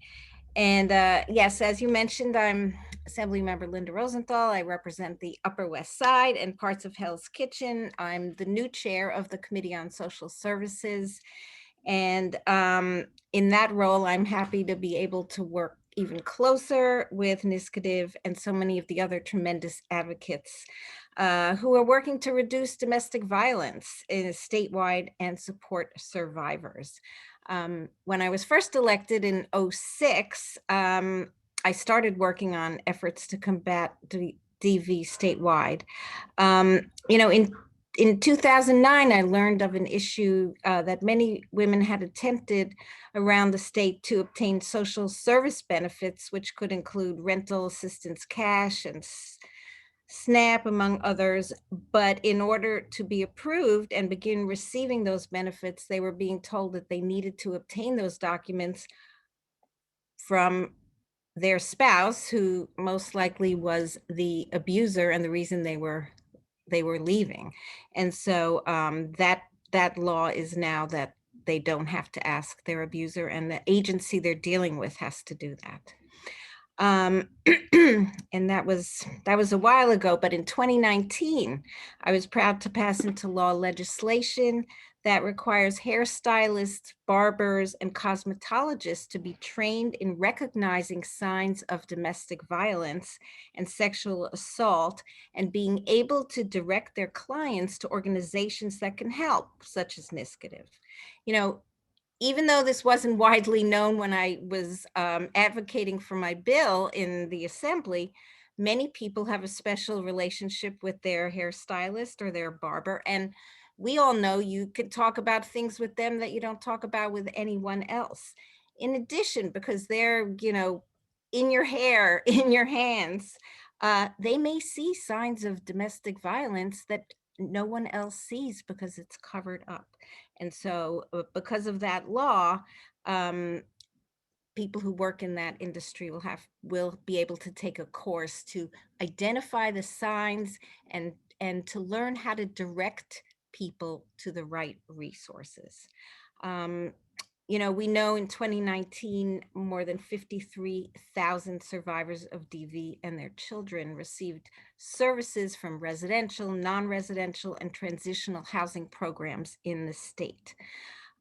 Speaker 7: And yes, as you mentioned, I'm Assemblymember Linda Rosenthal. I represent the Upper West Side and parts of Hell's Kitchen. I'm the new chair of the Committee on Social Services. And in that role, I'm happy to be able to work even closer with NYSCADV and so many of the other tremendous advocates who are working to reduce domestic violence statewide and support survivors. When I was first elected in 2006, I started working on efforts to combat DV statewide. In 2009, I learned of an issue that many women had attempted around the state to obtain social service benefits, which could include rental assistance cash and SNAP, among others. But in order to be approved and begin receiving those benefits, they were being told that they needed to obtain those documents from their spouse, who most likely was the abuser and the reason they were leaving. And so that law is now that they don't have to ask their abuser, and the agency they're dealing with has to do that. And that was a while ago, but in 2019, I was proud to pass into law legislation that requires hairstylists, barbers, and cosmetologists to be trained in recognizing signs of domestic violence and sexual assault, and being able to direct their clients to organizations that can help, such as NYSCADV. You know, even though this wasn't widely known when I was advocating for my bill in the assembly, many people have a special relationship with their hairstylist or their barber. And we all know you could talk about things with them that you don't talk about with anyone else. In addition, because they're, you know, in your hair, in your hands, they may see signs of domestic violence that no one else sees because it's covered up. And so because of that law, people who work in that industry will be able to take a course to identify the signs and to learn how to direct people to the right resources. You know, we know in 2019, more than 53,000 survivors of DV and their children received services from residential, non-residential, and transitional housing programs in the state.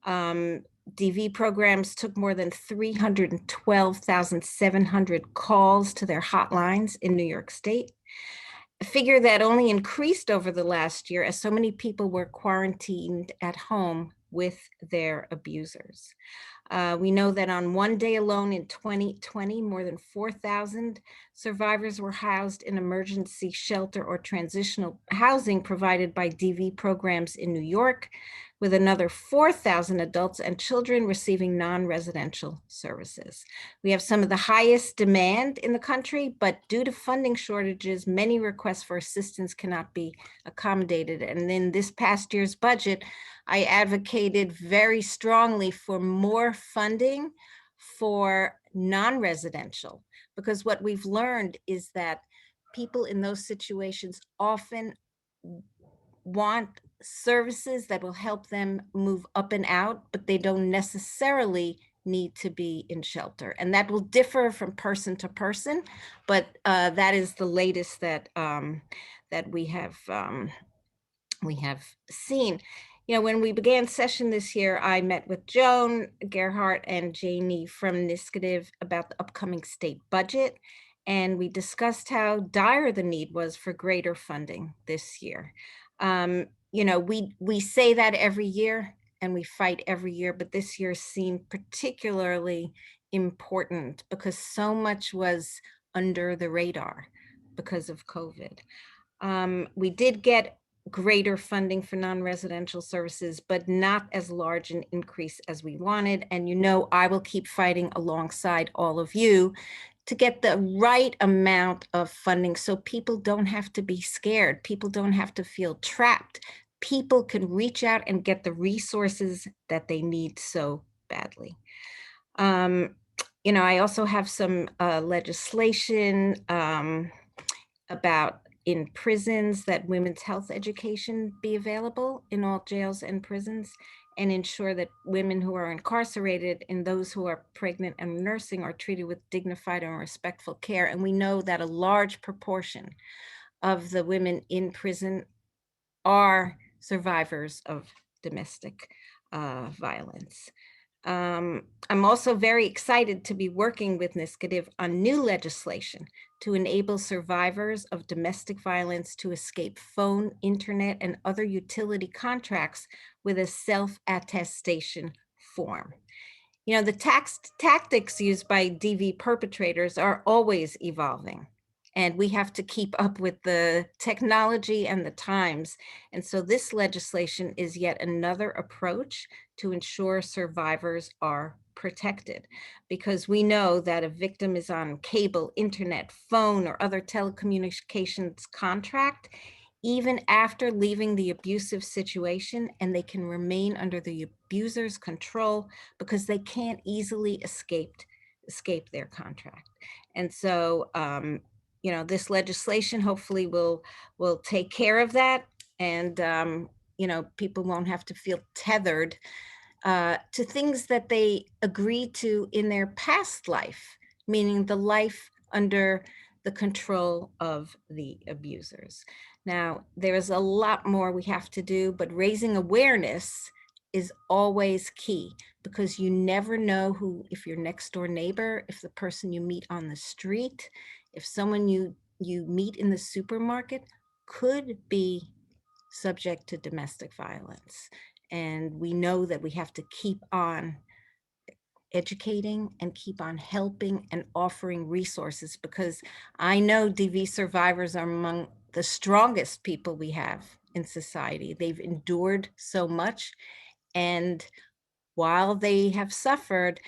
Speaker 7: DV programs took more than 312,700 calls to their hotlines in New York State, a figure that only increased over the last year as so many people were quarantined at home with their abusers. We know that on one day alone in 2020, more than 4,000 survivors were housed in emergency shelter or transitional housing provided by DV programs in New York, with another 4,000 adults and children receiving non-residential services. We have some of the highest demand in the country, but due to funding shortages, many requests for assistance cannot be accommodated. And in this past year's budget, I advocated very strongly for more funding for non-residential, because what we've learned is that people in those situations often want services that will help them move up and out, but they don't necessarily need to be in shelter. And that will differ from person to person, but that is the latest that that we have seen. You know, when we began session this year, I met with Joan Gerhardt and Janie from NYSCADV about the upcoming state budget, and we discussed how dire the need was for greater funding this year. You know, we say that every year and we fight every year, but this year seemed particularly important because so much was under the radar because of COVID. We did get greater funding for non-residential services, but not as large an increase as we wanted. And you know, I will keep fighting alongside all of you to get the right amount of funding so people don't have to be scared. People don't have to feel trapped. People can reach out and get the resources that they need so badly. You know, I also have some legislation about in prisons that women's health education be available in all jails and prisons, and ensure that women who are incarcerated and those who are pregnant and nursing are treated with dignified and respectful care. And we know that a large proportion of the women in prison are survivors of domestic violence. I'm also very excited to be working with NYSCADV on new legislation to enable survivors of domestic violence to escape phone, internet, and other utility contracts with a self-attestation form. You know, the tactics used by DV perpetrators are always evolving, and we have to keep up with the technology and the times. And so this legislation is yet another approach to ensure survivors are protected, because we know that a victim is on cable, internet, phone, or other telecommunications contract, even after leaving the abusive situation, and they can remain under the abuser's control because they can't easily escape escape their contract. And so, you know, this legislation hopefully will take care of that. And, you know, people won't have to feel tethered to things that they agreed to in their past life, meaning the life under the control of the abusers. Now, there is a lot more we have to do, but raising awareness is always key, because you never know who, if your next door neighbor, if the person you meet on the street, if someone you meet in the supermarket could be subject to domestic violence. And we know that we have to keep on educating and keep on helping and offering resources, because I know DV survivors are among the strongest people we have in society. They've endured so much. And while they have suffered,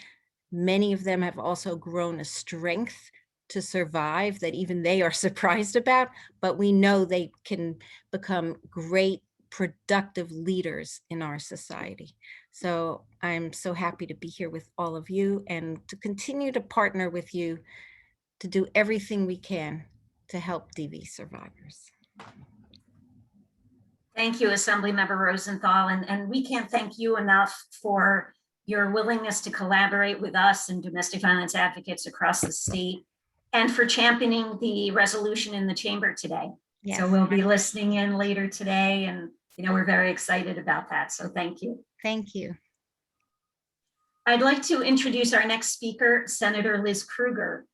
Speaker 7: many of them have also grown a strength to survive that even they are surprised about, but we know they can become great, productive leaders in our society. So I'm so happy to be here with all of you and to continue to partner with you to do everything we can to help DV survivors.
Speaker 2: Thank you, Assemblymember Rosenthal. And we can't thank you enough for your willingness to collaborate with us and domestic violence advocates across the state, and for championing the resolution in the chamber today.
Speaker 7: Yes.
Speaker 2: So we'll be listening in later today, and we're very excited about that. So thank you.
Speaker 7: Thank you.
Speaker 2: I'd like to introduce our next speaker, Senator Liz Krueger.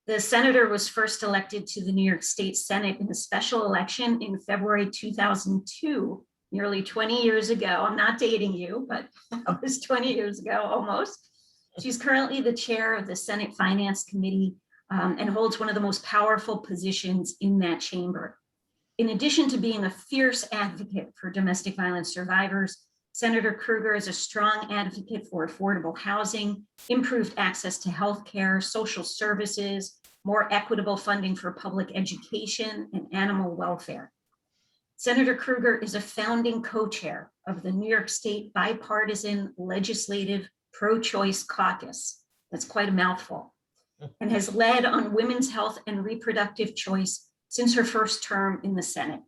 Speaker 2: The senator was first elected to the New York State Senate in a special election in February 2002, nearly 20 years ago. I'm not dating you, but it was 20 years ago almost. She's currently the chair of the Senate Finance Committee and holds one of the most powerful positions in that chamber. In addition to being a fierce advocate for domestic violence survivors, Senator Krueger is a strong advocate for affordable housing, improved access to health care, social services, more equitable funding for public education, and animal welfare. Senator Krueger is a founding co-chair of the New York State Bipartisan Legislative Pro-Choice Caucus. That's quite a mouthful. And has led on women's health and reproductive choice since her first term in the Senate.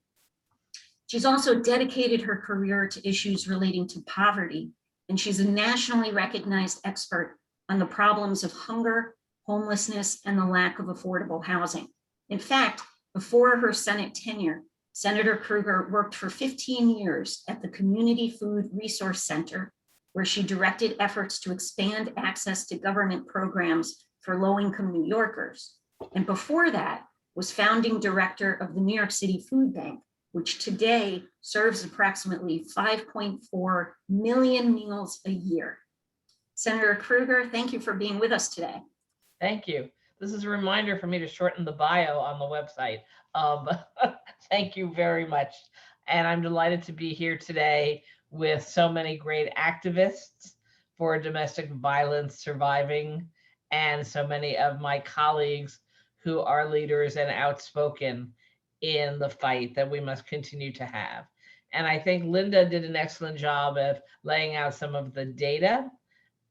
Speaker 2: She's also dedicated her career to issues relating to poverty, and she's a nationally recognized expert on the problems of hunger, homelessness, and the lack of affordable housing. In fact, before her Senate tenure, Senator Krueger worked for 15 years at the Community Food Resource Center, where she directed efforts to expand access to government programs for low-income New Yorkers. And before that, was founding director of the New York City Food Bank, which today serves approximately 5.4 million meals a year. Senator Krueger, thank you for being with us today.
Speaker 8: Thank you. This is a reminder for me to shorten the bio on the website. Thank you very much. And I'm delighted to be here today with so many great activists for domestic violence surviving, and so many of my colleagues who are leaders and outspoken in the fight that we must continue to have. And I think Linda did an excellent job of laying out some of the data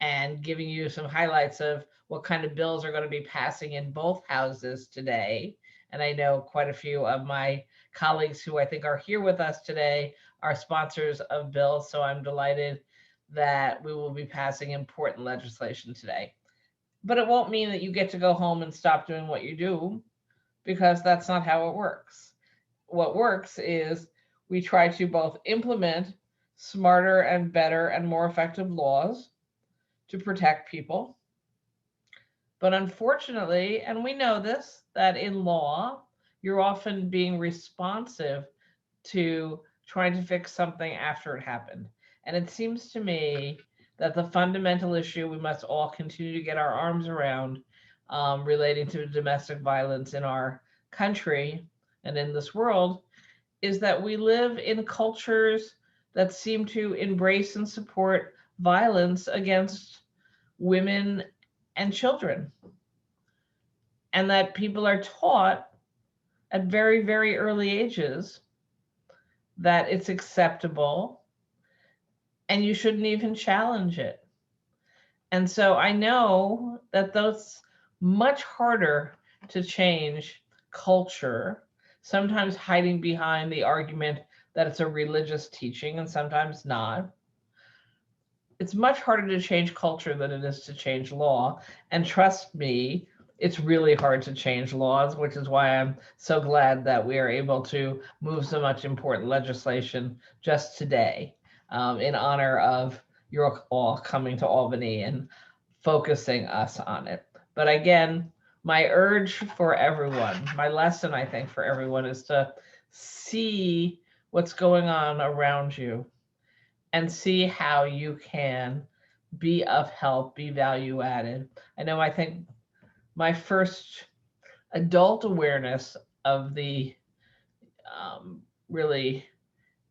Speaker 8: and giving you some highlights of what kind of bills are going to be passing in both houses today. And I know quite a few of my colleagues who I think are here with us today are sponsors of bills. So I'm delighted that we will be passing important legislation today. But it won't mean that you get to go home and stop doing what you do, because that's not how it works. What works is we try to both implement smarter and better and more effective laws to protect people. But unfortunately, and we know this, that in law, you're often being responsive to trying to fix something after it happened. And it seems to me that the fundamental issue we must all continue to get our arms around relating to domestic violence in our country and in this world is that we live in cultures that seem to embrace and support violence against women and children. And that people are taught at very, very early ages that it's acceptable and you shouldn't even challenge it. And so I know that that's much harder to change culture, sometimes hiding behind the argument that it's a religious teaching and sometimes not. It's much harder to change culture than it is to change law. And trust me, it's really hard to change laws, which is why I'm so glad that we are able to move so much important legislation just today in honor of your all coming to Albany and focusing us on it. But again, my urge for everyone, my lesson, I think, for everyone is to see what's going on around you and see how you can be of help, be value added. I think my first adult awareness of the really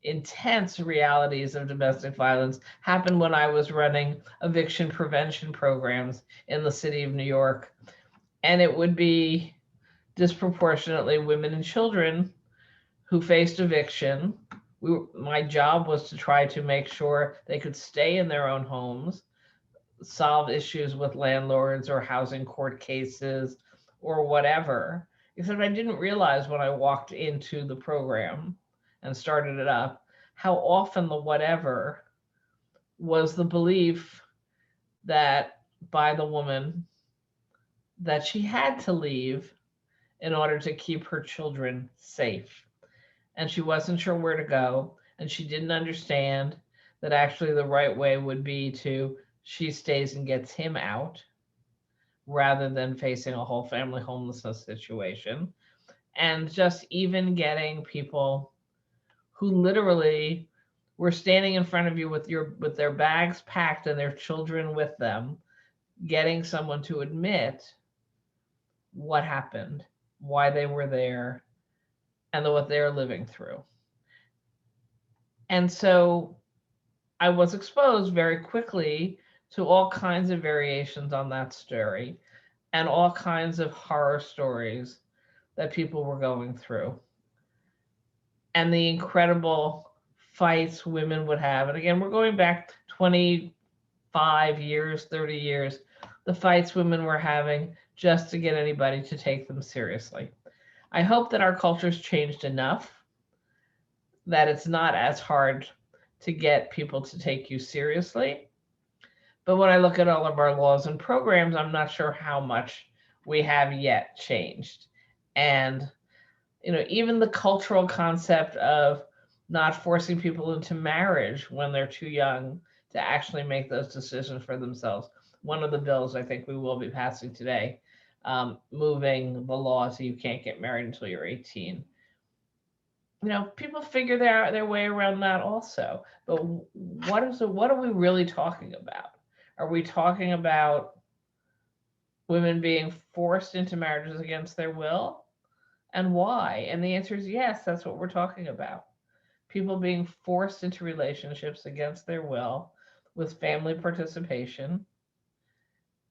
Speaker 8: intense realities of domestic violence happened when I was running eviction prevention programs in the city of New York. And it would be disproportionately women and children who faced eviction. My job was to try to make sure they could stay in their own homes, solve issues with landlords or housing court cases or whatever. Except I didn't realize when I walked into the program and started it up, how often the whatever was the belief that by the woman that she had to leave in order to keep her children safe. And she wasn't sure where to go. And she didn't understand that actually the right way would be to, she stays and gets him out rather than facing a whole family homelessness situation. And just even getting people who literally were standing in front of you with their bags packed and their children with them, getting someone to admit what happened, why they were there, and what they're living through. And so I was exposed very quickly to all kinds of variations on that story and all kinds of horror stories that people were going through. And the incredible fights women would have. And again, we're going back 25 years, 30 years, the fights women were having just to get anybody to take them seriously. I hope that our culture's changed enough that it's not as hard to get people to take you seriously. But when I look at all of our laws and programs, I'm not sure how much we have yet changed. And even the cultural concept of not forcing people into marriage when they're too young to actually make those decisions for themselves. One of the bills I think we will be passing today, moving the law so you can't get married until you're 18. People figure their way around that also. But what are we really talking about? Are we talking about women being forced into marriages against their will? And why? And the answer is yes, that's what we're talking about. People being forced into relationships against their will with family participation.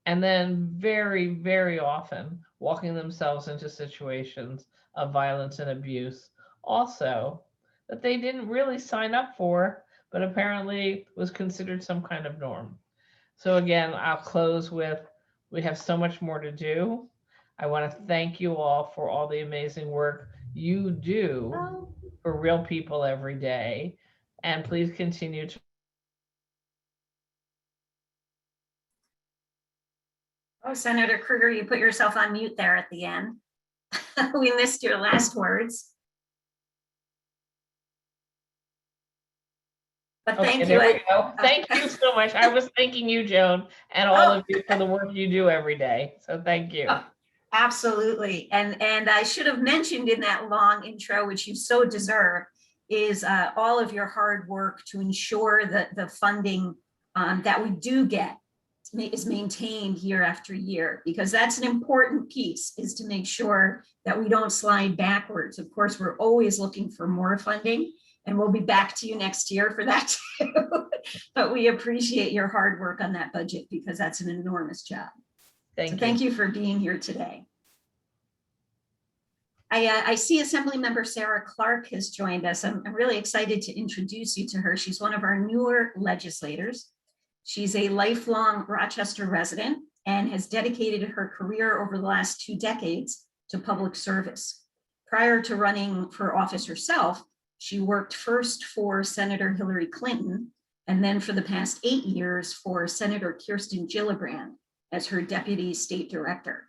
Speaker 8: And then very, very often walking themselves into situations of violence and abuse also that they didn't really sign up for, but apparently was considered some kind of norm. So again, I'll close with, we have so much more to do. I want to thank you all for all the amazing work you do for real people every day. And please continue to.
Speaker 2: Oh, Senator Krueger, you put yourself on mute there at the end. We missed your last words. But thank you.
Speaker 8: There we go. Thank you so much. I was thanking you, Joan, and all of you for the work you do every day. So thank you.
Speaker 2: Absolutely. And I should have mentioned in that long intro, which you so deserve, is all of your hard work to ensure that the funding that we do get is maintained year after year, because that's an important piece, is to make sure that we don't slide backwards. Of course, we're always looking for more funding, and we'll be back to you next year for that too. But we appreciate your hard work on that budget, because that's an enormous job. Thank you for being here today. I see Assemblymember Sarah Clark has joined us. I'm really excited to introduce you to her. She's one of our newer legislators. She's a lifelong Rochester resident. and has dedicated her career over the last 2 decades to public service. Prior to running for office herself, she worked first for Senator Hillary Clinton, and then for the past 8 years for Senator Kirsten Gillibrand as her deputy state director.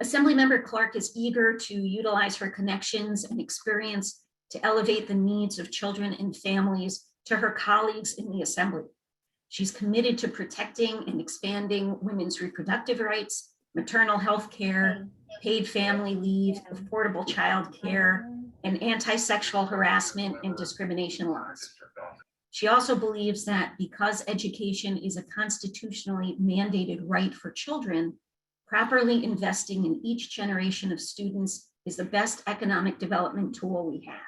Speaker 2: Assemblymember Clark is eager to utilize her connections and experience to elevate the needs of children and families to her colleagues in the Assembly. She's committed to protecting and expanding women's reproductive rights, maternal health care, paid family leave, affordable child care, and anti-sexual harassment and discrimination laws. She also believes that because education is a constitutionally mandated right for children, properly investing in each generation of students is the best economic development tool we have.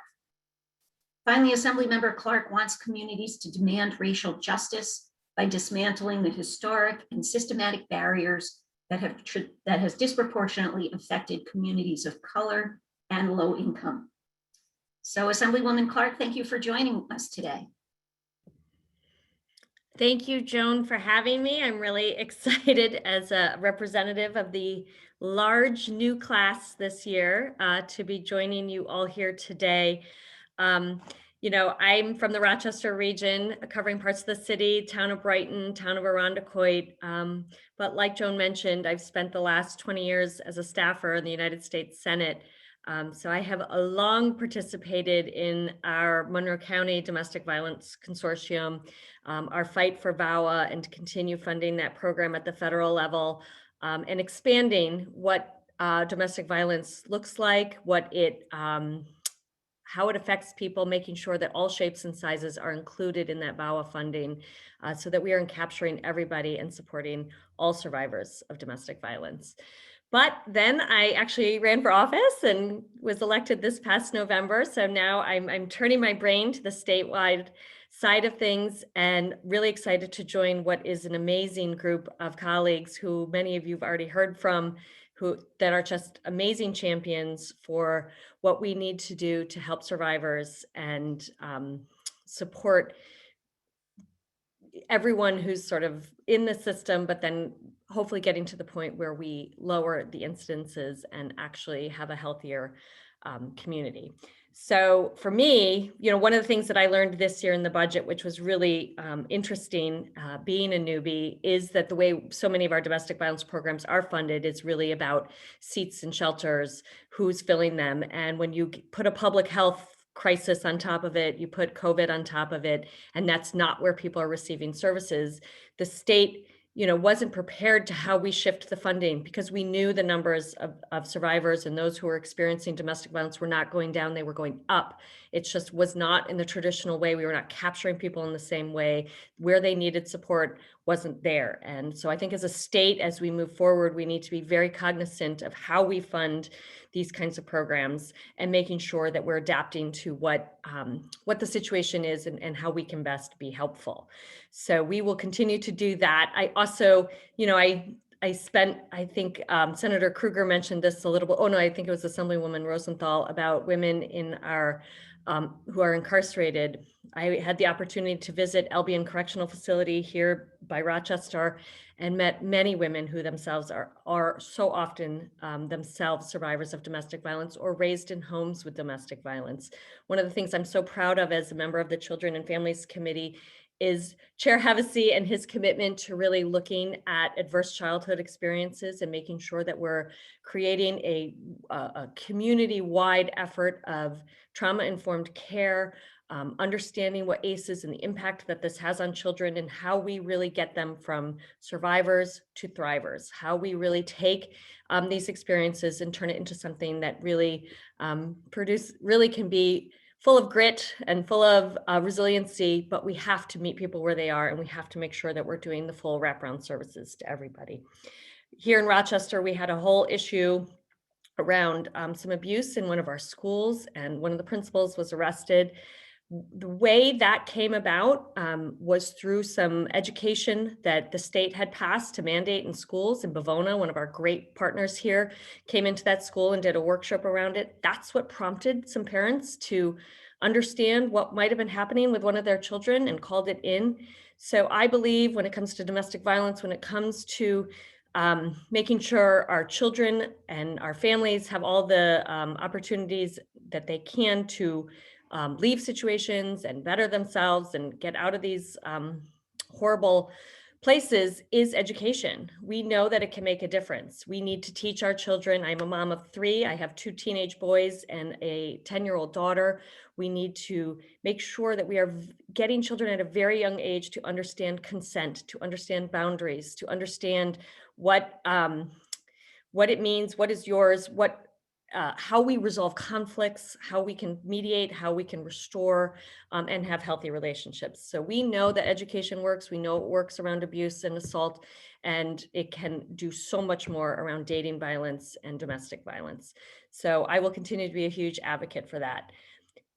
Speaker 2: Finally, Assemblymember Clark wants communities to demand racial justice by dismantling the historic and systematic barriers that has disproportionately affected communities of color and low income. So Assemblywoman Clark, thank you for joining us today.
Speaker 9: Thank you, Joan, for having me. I'm really excited as a representative of the large new class this year to be joining you all here today. You know, I'm from the Rochester region, covering parts of the city, town of Brighton, town of Irondequoit. But like Joan mentioned, I've spent the last 20 years as a staffer in the United States Senate. So I have long participated in our Monroe County Domestic Violence Consortium, our fight for VAWA, and to continue funding that program at the federal level, and expanding what domestic violence looks like, what it how it affects people, making sure that all shapes and sizes are included in that VAWA funding so that we are capturing everybody and supporting all survivors of domestic violence. But then I actually ran for office and was elected this past November. So now I'm turning my brain to the statewide side of things and really excited to join what is an amazing group of colleagues who many of you have already heard from, that are just amazing champions for what we need to do to help survivors and support everyone who's sort of in the system, but then hopefully getting to the point where we lower the incidences and actually have a healthier community. So for me, you know, one of the things that I learned this year in the budget, which was really interesting, being a newbie, is that the way so many of our domestic violence programs are funded is really about seats and shelters, who's filling them. And when you put a public health crisis on top of it, you put COVID on top of it, and that's not where people are receiving services, the state, you know, wasn't prepared to how we shift the funding, because we knew the numbers of survivors and those who were experiencing domestic violence were not going down, they were going up. It just was not in the traditional way. We were not capturing people in the same way. Where they needed support wasn't there. And so I think as a state, as we move forward, we need to be very cognizant of how we fund these kinds of programs and making sure that we're adapting to what the situation is and how we can best be helpful. So we will continue to do that. I also, you know, I spent, I think Senator Krueger mentioned this a little bit. Oh no, I think it was Assemblywoman Rosenthal, about women in our who are incarcerated. I had the opportunity to visit Albion Correctional Facility here by Rochester and met many women who themselves are so often themselves survivors of domestic violence or raised in homes with domestic violence. One of the things I'm so proud of as a member of the Children and Families Committee is Chair Hevesy and his commitment to really looking at adverse childhood experiences and making sure that we're creating a community-wide effort of trauma-informed care, understanding what ACE is and the impact that this has on children, and how we really get them from survivors to thrivers, how we really take these experiences and turn it into something that really really can be full of grit and full of resiliency, but we have to meet people where they are, and we have to make sure that we're doing the full wraparound services to everybody. Here in Rochester, we had a whole issue around some abuse in one of our schools, and one of the principals was arrested. The way that came about was through some education that the state had passed to mandate in schools. In Bavona, one of our great partners here, came into that school and did a workshop around it. That's what prompted some parents to understand what might have been happening with one of their children and called it in. So I believe when it comes to domestic violence, when it comes to making sure our children and our families have all the opportunities that they can to leave situations and better themselves and get out of these horrible places, is education. We know that it can make a difference. We need to teach our children. I'm a mom of 3. I have 2 teenage boys and a 10-year-old daughter. We need to make sure that we are getting children at a very young age to understand consent, to understand boundaries, to understand what it means, what is yours, how we resolve conflicts, how we can mediate, how we can restore, and have healthy relationships. So we know that education works. We know it works around abuse and assault, and it can do so much more around dating violence and domestic violence. So I will continue to be a huge advocate for that.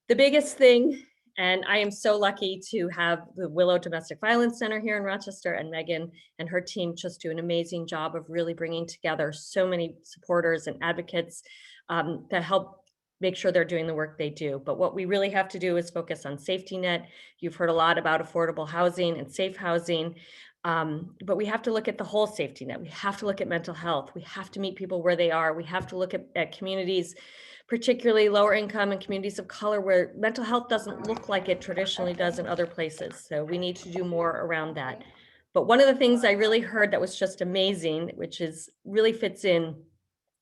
Speaker 9: The biggest thing, and I am so lucky to have the Willow Domestic Violence Center here in Rochester, and Megan and her team just do an amazing job of really bringing together so many supporters and advocates that help make sure they're doing the work they do. But what we really have to do is focus on safety net. You've heard a lot about affordable housing and safe housing, but we have to look at the whole safety net. We have to look at mental health. We have to meet people where they are. We have to look at communities, particularly lower income and communities of color, where mental health doesn't look like it traditionally does in other places. So we need to do more around that. But one of the things I really heard that was just amazing, which is really fits in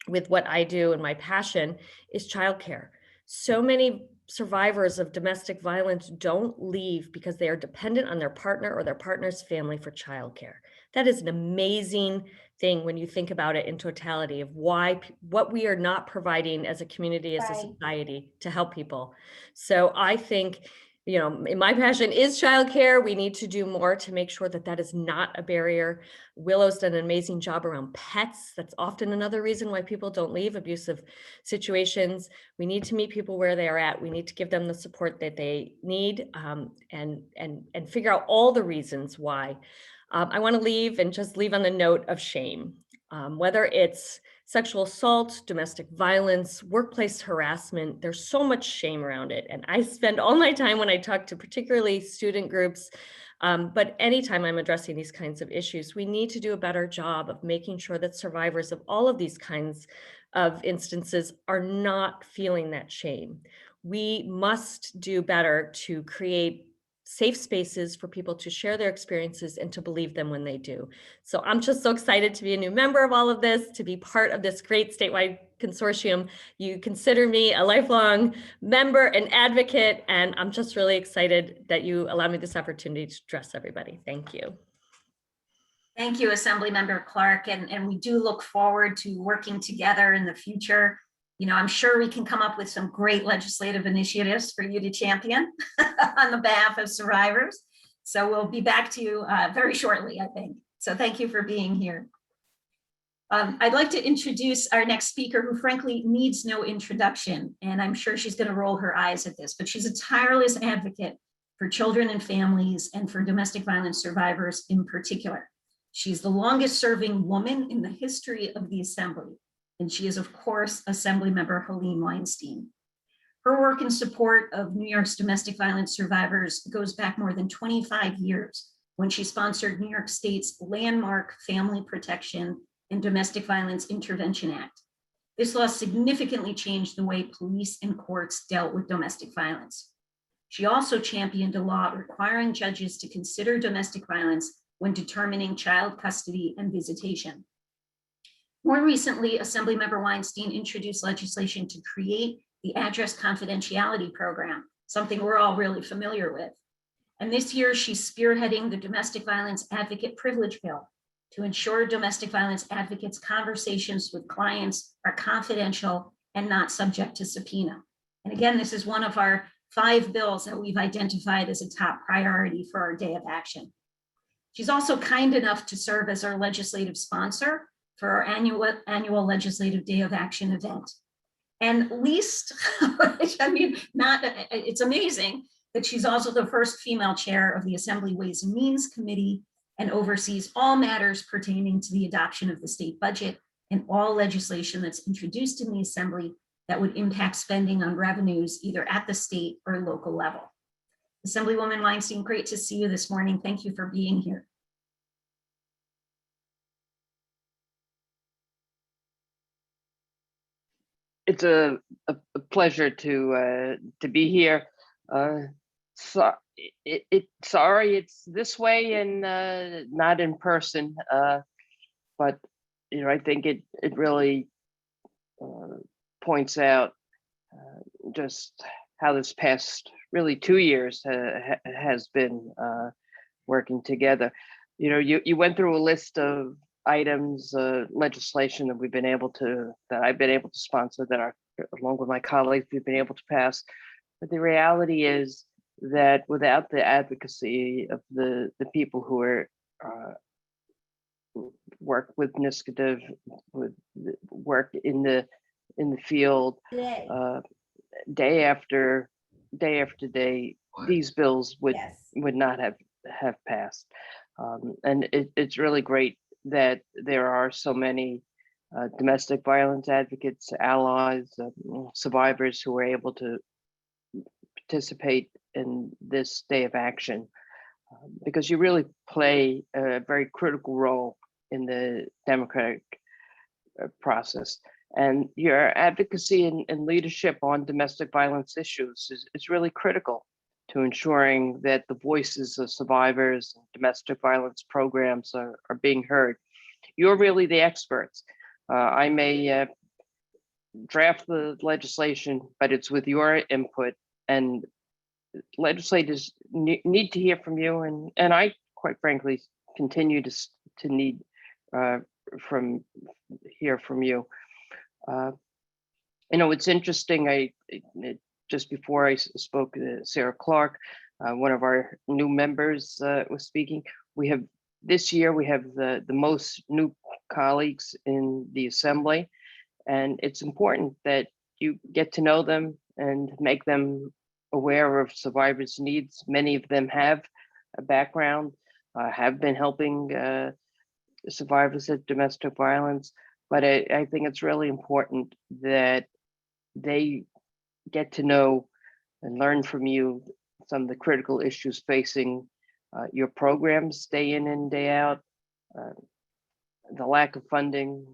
Speaker 9: with what I do and my passion, is childcare. So many survivors of domestic violence don't leave because they are dependent on their partner or their partner's family for childcare. That is an amazing thing when you think about it in totality of what we are not providing as a community, as a society, to help people. So I think, you know, my passion is childcare. We need to do more to make sure that that is not a barrier. Willow's done an amazing job around pets. That's often another reason why people don't leave abusive situations. We need to meet people where they are at. We need to give them the support that they need, and figure out all the reasons why. I want to leave on the note of shame, whether it's sexual assault, domestic violence, workplace harassment. There's so much shame around it. And I spend all my time when I talk to particularly student groups, but anytime I'm addressing these kinds of issues, we need to do a better job of making sure that survivors of all of these kinds of instances are not feeling that shame. We must do better to create safe spaces for people to share their experiences and to believe them when they do. So I'm just so excited to be a new member of all of this, to be part of this great statewide consortium. You consider me a lifelong member and advocate, and I'm just really excited that you allow me this opportunity to address everybody. Thank you.
Speaker 2: Thank you, Assemblymember Clark, and we do look forward to working together in the future. You know, I'm sure we can come up with some great legislative initiatives for you to champion on the behalf of survivors. So we'll be back to you very shortly, I think. So thank you for being here. I'd like to introduce our next speaker, who frankly needs no introduction, and I'm sure she's going to roll her eyes at this, but she's a tireless advocate for children and families and for domestic violence survivors in particular. She's the longest serving woman in the history of the Assembly. And she is, of course, Assemblymember Helene Weinstein. Her work in support of New York's domestic violence survivors goes back more than 25 years, when she sponsored New York State's landmark Family Protection and Domestic Violence Intervention Act. This law significantly changed the way police and courts dealt with domestic violence. She also championed a law requiring judges to consider domestic violence when determining child custody and visitation. More recently, Assemblymember Weinstein introduced legislation to create the Address Confidentiality Program, something we're all really familiar with. And this year, she's spearheading the Domestic Violence Advocate Privilege Bill to ensure domestic violence advocates' conversations with clients are confidential and not subject to subpoena. And again, this is one of our 5 bills that we've identified as a top priority for our day of action. She's also kind enough to serve as our legislative sponsor for our annual Legislative Day of Action event. And least, I mean, it's amazing that she's also the first female chair of the Assembly Ways and Means Committee and oversees all matters pertaining to the adoption of the state budget and all legislation that's introduced in the Assembly that would impact spending on revenues either at the state or local level. Assemblywoman Weinstein, great to see you this morning. Thank you for being here.
Speaker 10: It's a pleasure to be here. So sorry it's this way and not in person, but I think it really points out just how this past really 2 years has been working together. You went through a list of items, legislation that I've been able to sponsor, along with my colleagues, we've been able to pass. But the reality is that without the advocacy of the people who are work with NYSCADV, work in the field, day after day, these bills would not have passed. And it's really great that there are so many domestic violence advocates, allies, survivors who are able to participate in this day of action, because you really play a very critical role in the democratic process. And your advocacy and leadership on domestic violence issues is really critical to ensuring that the voices of survivors and domestic violence programs are being heard. You're really the experts. I may draft the legislation, but it's with your input, and legislators need to hear from you. And I, quite frankly, continue to need hear from you. It's interesting. Just before I spoke to Sarah Clark, one of our new members was speaking. This year we have the most new colleagues in the Assembly, and it's important that you get to know them and make them aware of survivors' needs. Many of them have a background, have been helping survivors of domestic violence, but I think it's really important that they get to know and learn from you some of the critical issues facing your programs day in and day out. The lack of funding,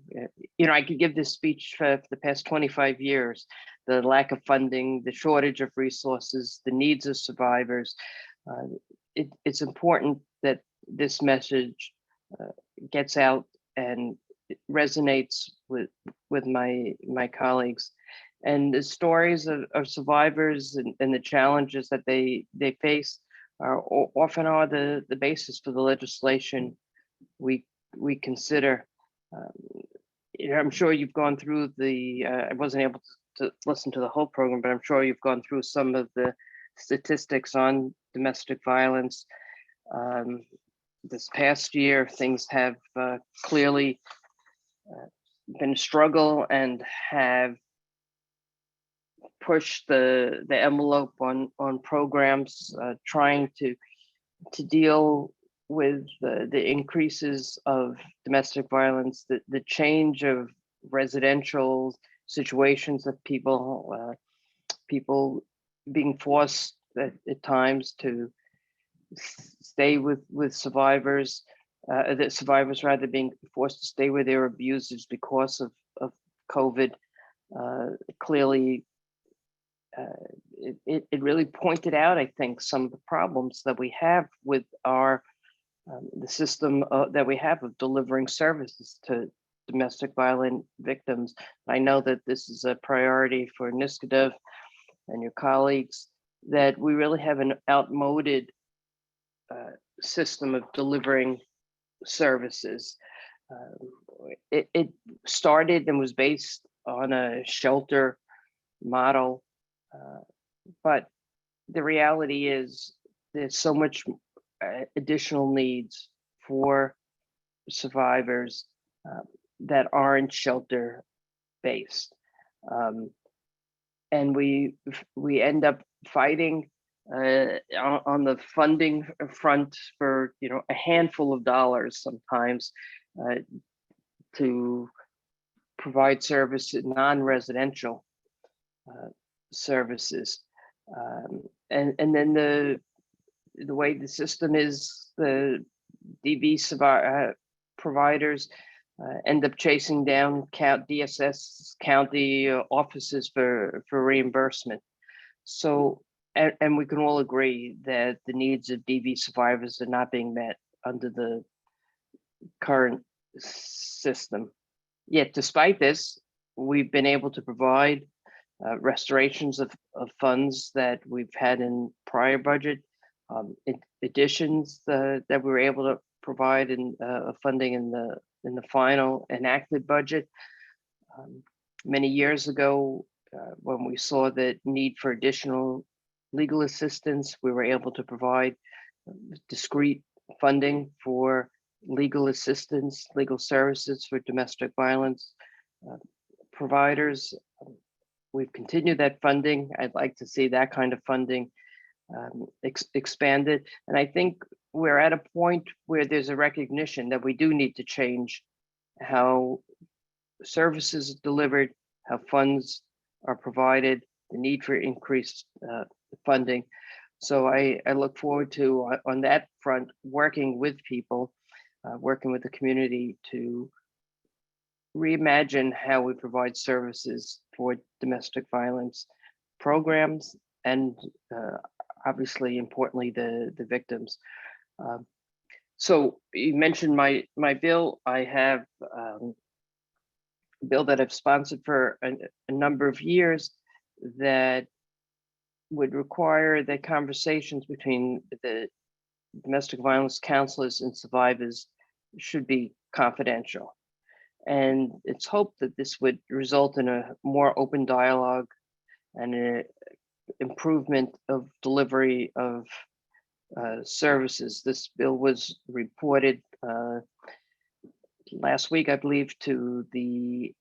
Speaker 10: I could give this speech for the past 25 years, the lack of funding, the shortage of resources, the needs of survivors. It's important that this message gets out and resonates with my colleagues. And the stories of survivors and the challenges that they face often are the basis for the legislation we consider. I'm sure you've gone through I wasn't able to listen to the whole program, but I'm sure you've gone through some of the statistics on domestic violence. This past year, things have clearly been a struggle and have pushed the envelope on programs trying to deal with the increases of domestic violence, the change of residential situations of people being forced at times to stay with survivors, that survivors rather being forced to stay with their abusers because of COVID. Clearly, it really pointed out, I think, some of the problems that we have with the system that we have of delivering services to domestic violent victims. I know that this is a priority for NYSCADV and your colleagues, that we really have an outmoded system of delivering services. It started and was based on a shelter model, but the reality is there's so much additional needs for survivors that aren't shelter based, and we end up fighting on the funding front for a handful of dollars sometimes to provide services, non-residential services, and then the way the system is, the DV providers end up chasing down DSS county offices for reimbursement. So, and we can all agree that the needs of DV survivors are not being met under the current system. Yet despite this, we've been able to provide restorations of funds that we've had in prior budget, additions that we were able to provide in funding in the final enacted budget. Many years ago, when we saw the need for additional legal assistance, we were able to provide discrete funding for legal assistance, legal services for domestic violence providers. We've continued that funding. I'd like to see that kind of funding expanded. And I think we're at a point where there's a recognition that we do need to change how services are delivered, how funds are provided, the need for increased funding. So I look forward to, on that front, working with people, working with the community to reimagine how we provide services for domestic violence programs and obviously, importantly, the victims. So you mentioned my bill. I have a bill that I've sponsored for a number of years that would require that conversations between the domestic violence counselors and survivors should be confidential. And it's hoped that this would result in a more open dialogue and an improvement of delivery of services. This bill was reported last week, I believe, to the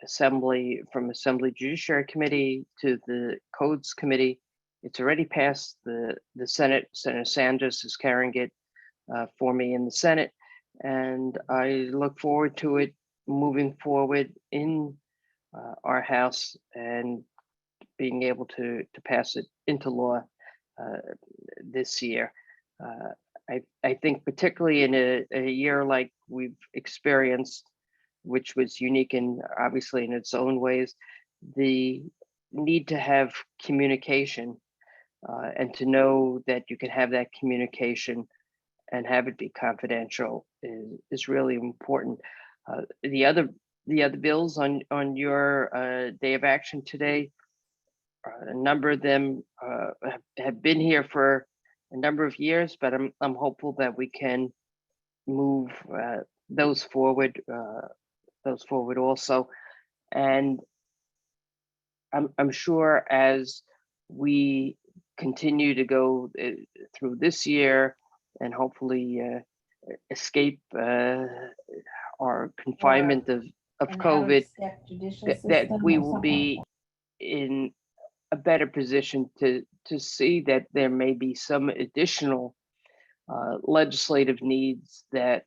Speaker 10: Assembly, from Assembly Judiciary Committee to the Codes Committee. It's already passed the Senate. Senator Sanders is carrying it for me in the Senate. And I look forward to it moving forward in our House and being able to pass it into law this year. I think particularly in a year like we've experienced, which was unique and obviously in its own ways, the need to have communication and to know that you can have that communication and have it be confidential is really important. The other bills on your day of action today, a number of them have been here for a number of years, but I'm hopeful that we can move those forward also. And I'm sure as we continue to go through this year and hopefully escape our confinement of COVID, that we will be in a better position to see that there may be some additional legislative needs, that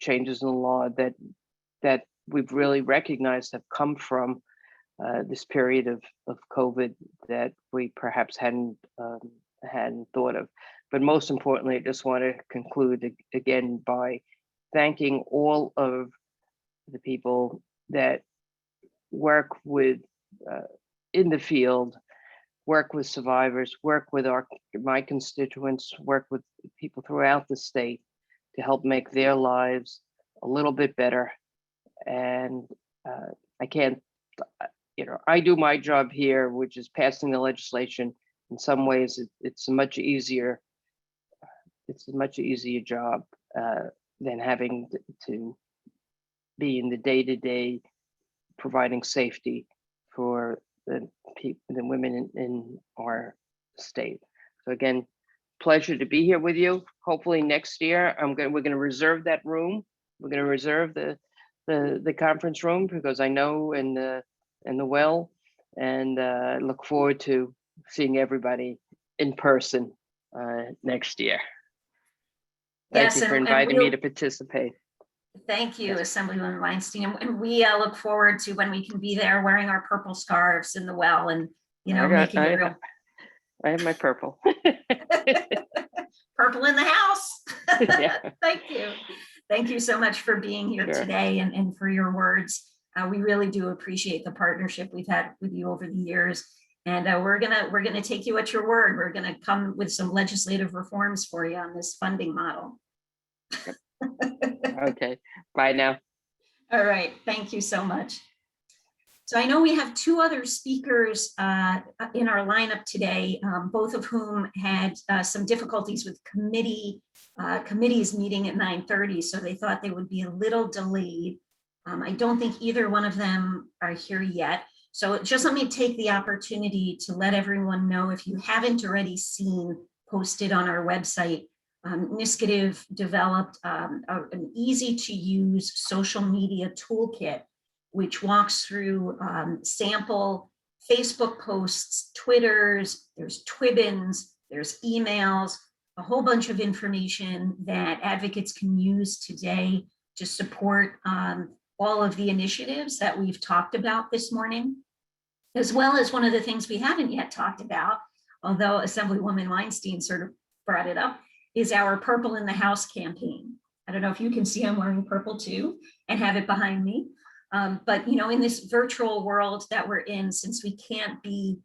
Speaker 10: changes in the law that we've really recognized have come from this period of COVID that we perhaps hadn't thought of. But most importantly, I just want to conclude again by thanking all of the people that work with in the field, work with survivors, work with my constituents, work with people throughout the state to help make their lives a little bit better. And I can't, I do my job here, which is passing the legislation. In some ways, it's a much easier job than having to be in the day-to-day providing safety for the women in our state. So again, pleasure to be here with you. Hopefully next year, we're going to reserve that room. We're going to reserve the conference room because I know in the well, and look forward to seeing everybody in person next year. Thank you for inviting me to participate.
Speaker 2: Thank you, Assemblywoman Weinstein. And we look forward to when we can be there wearing our purple scarves in the well and, making it real.
Speaker 10: I have my purple.
Speaker 2: Purple in the house.
Speaker 10: Yeah.
Speaker 2: Thank you. Thank you so much for being here
Speaker 10: Sure.
Speaker 2: today and for your words. We really do appreciate the partnership we've had with you over the years. And we're gonna take you at your word. We're gonna come with some legislative reforms for you on this funding model.
Speaker 10: Okay, bye now.
Speaker 2: All right, thank you so much. So I know we have two other speakers in our lineup today, both of whom had some difficulties with committees meeting at 9:30, so they thought they would be a little delayed. I don't think either one of them are here yet. So just let me take the opportunity to let everyone know, if you haven't already seen posted on our website, NYSCADV developed an easy to use social media toolkit, which walks through sample Facebook posts, Twitters, there's Twibbins, there's emails, a whole bunch of information that advocates can use today to support all of the initiatives that we've talked about this morning, as well as one of the things we haven't yet talked about, although Assemblywoman Weinstein sort of brought it up, is our Purple in the House campaign. I don't know if you can see I'm wearing purple too and have it behind me. But in this virtual world that we're in, since we can't be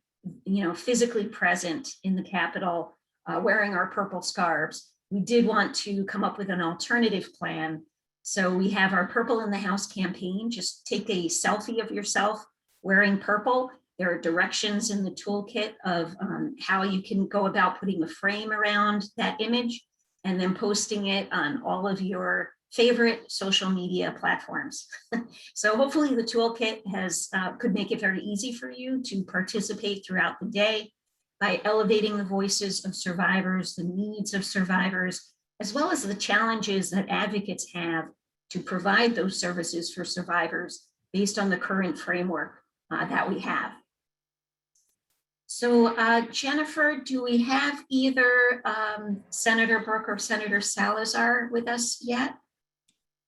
Speaker 2: physically present in the Capitol wearing our purple scarves, we did want to come up with an alternative plan. So we have our Purple in the House campaign. Just take a selfie of yourself wearing purple. There are directions in the toolkit of how you can go about putting a frame around that image and then posting it on all of your favorite social media platforms. So hopefully the toolkit could make it very easy for you to participate throughout the day by elevating the voices of survivors, the needs of survivors, as well as the challenges that advocates have to provide those services for survivors based on the current framework that we have. So Jennifer, do we have either Senator Brooke or Senator Salazar with us yet?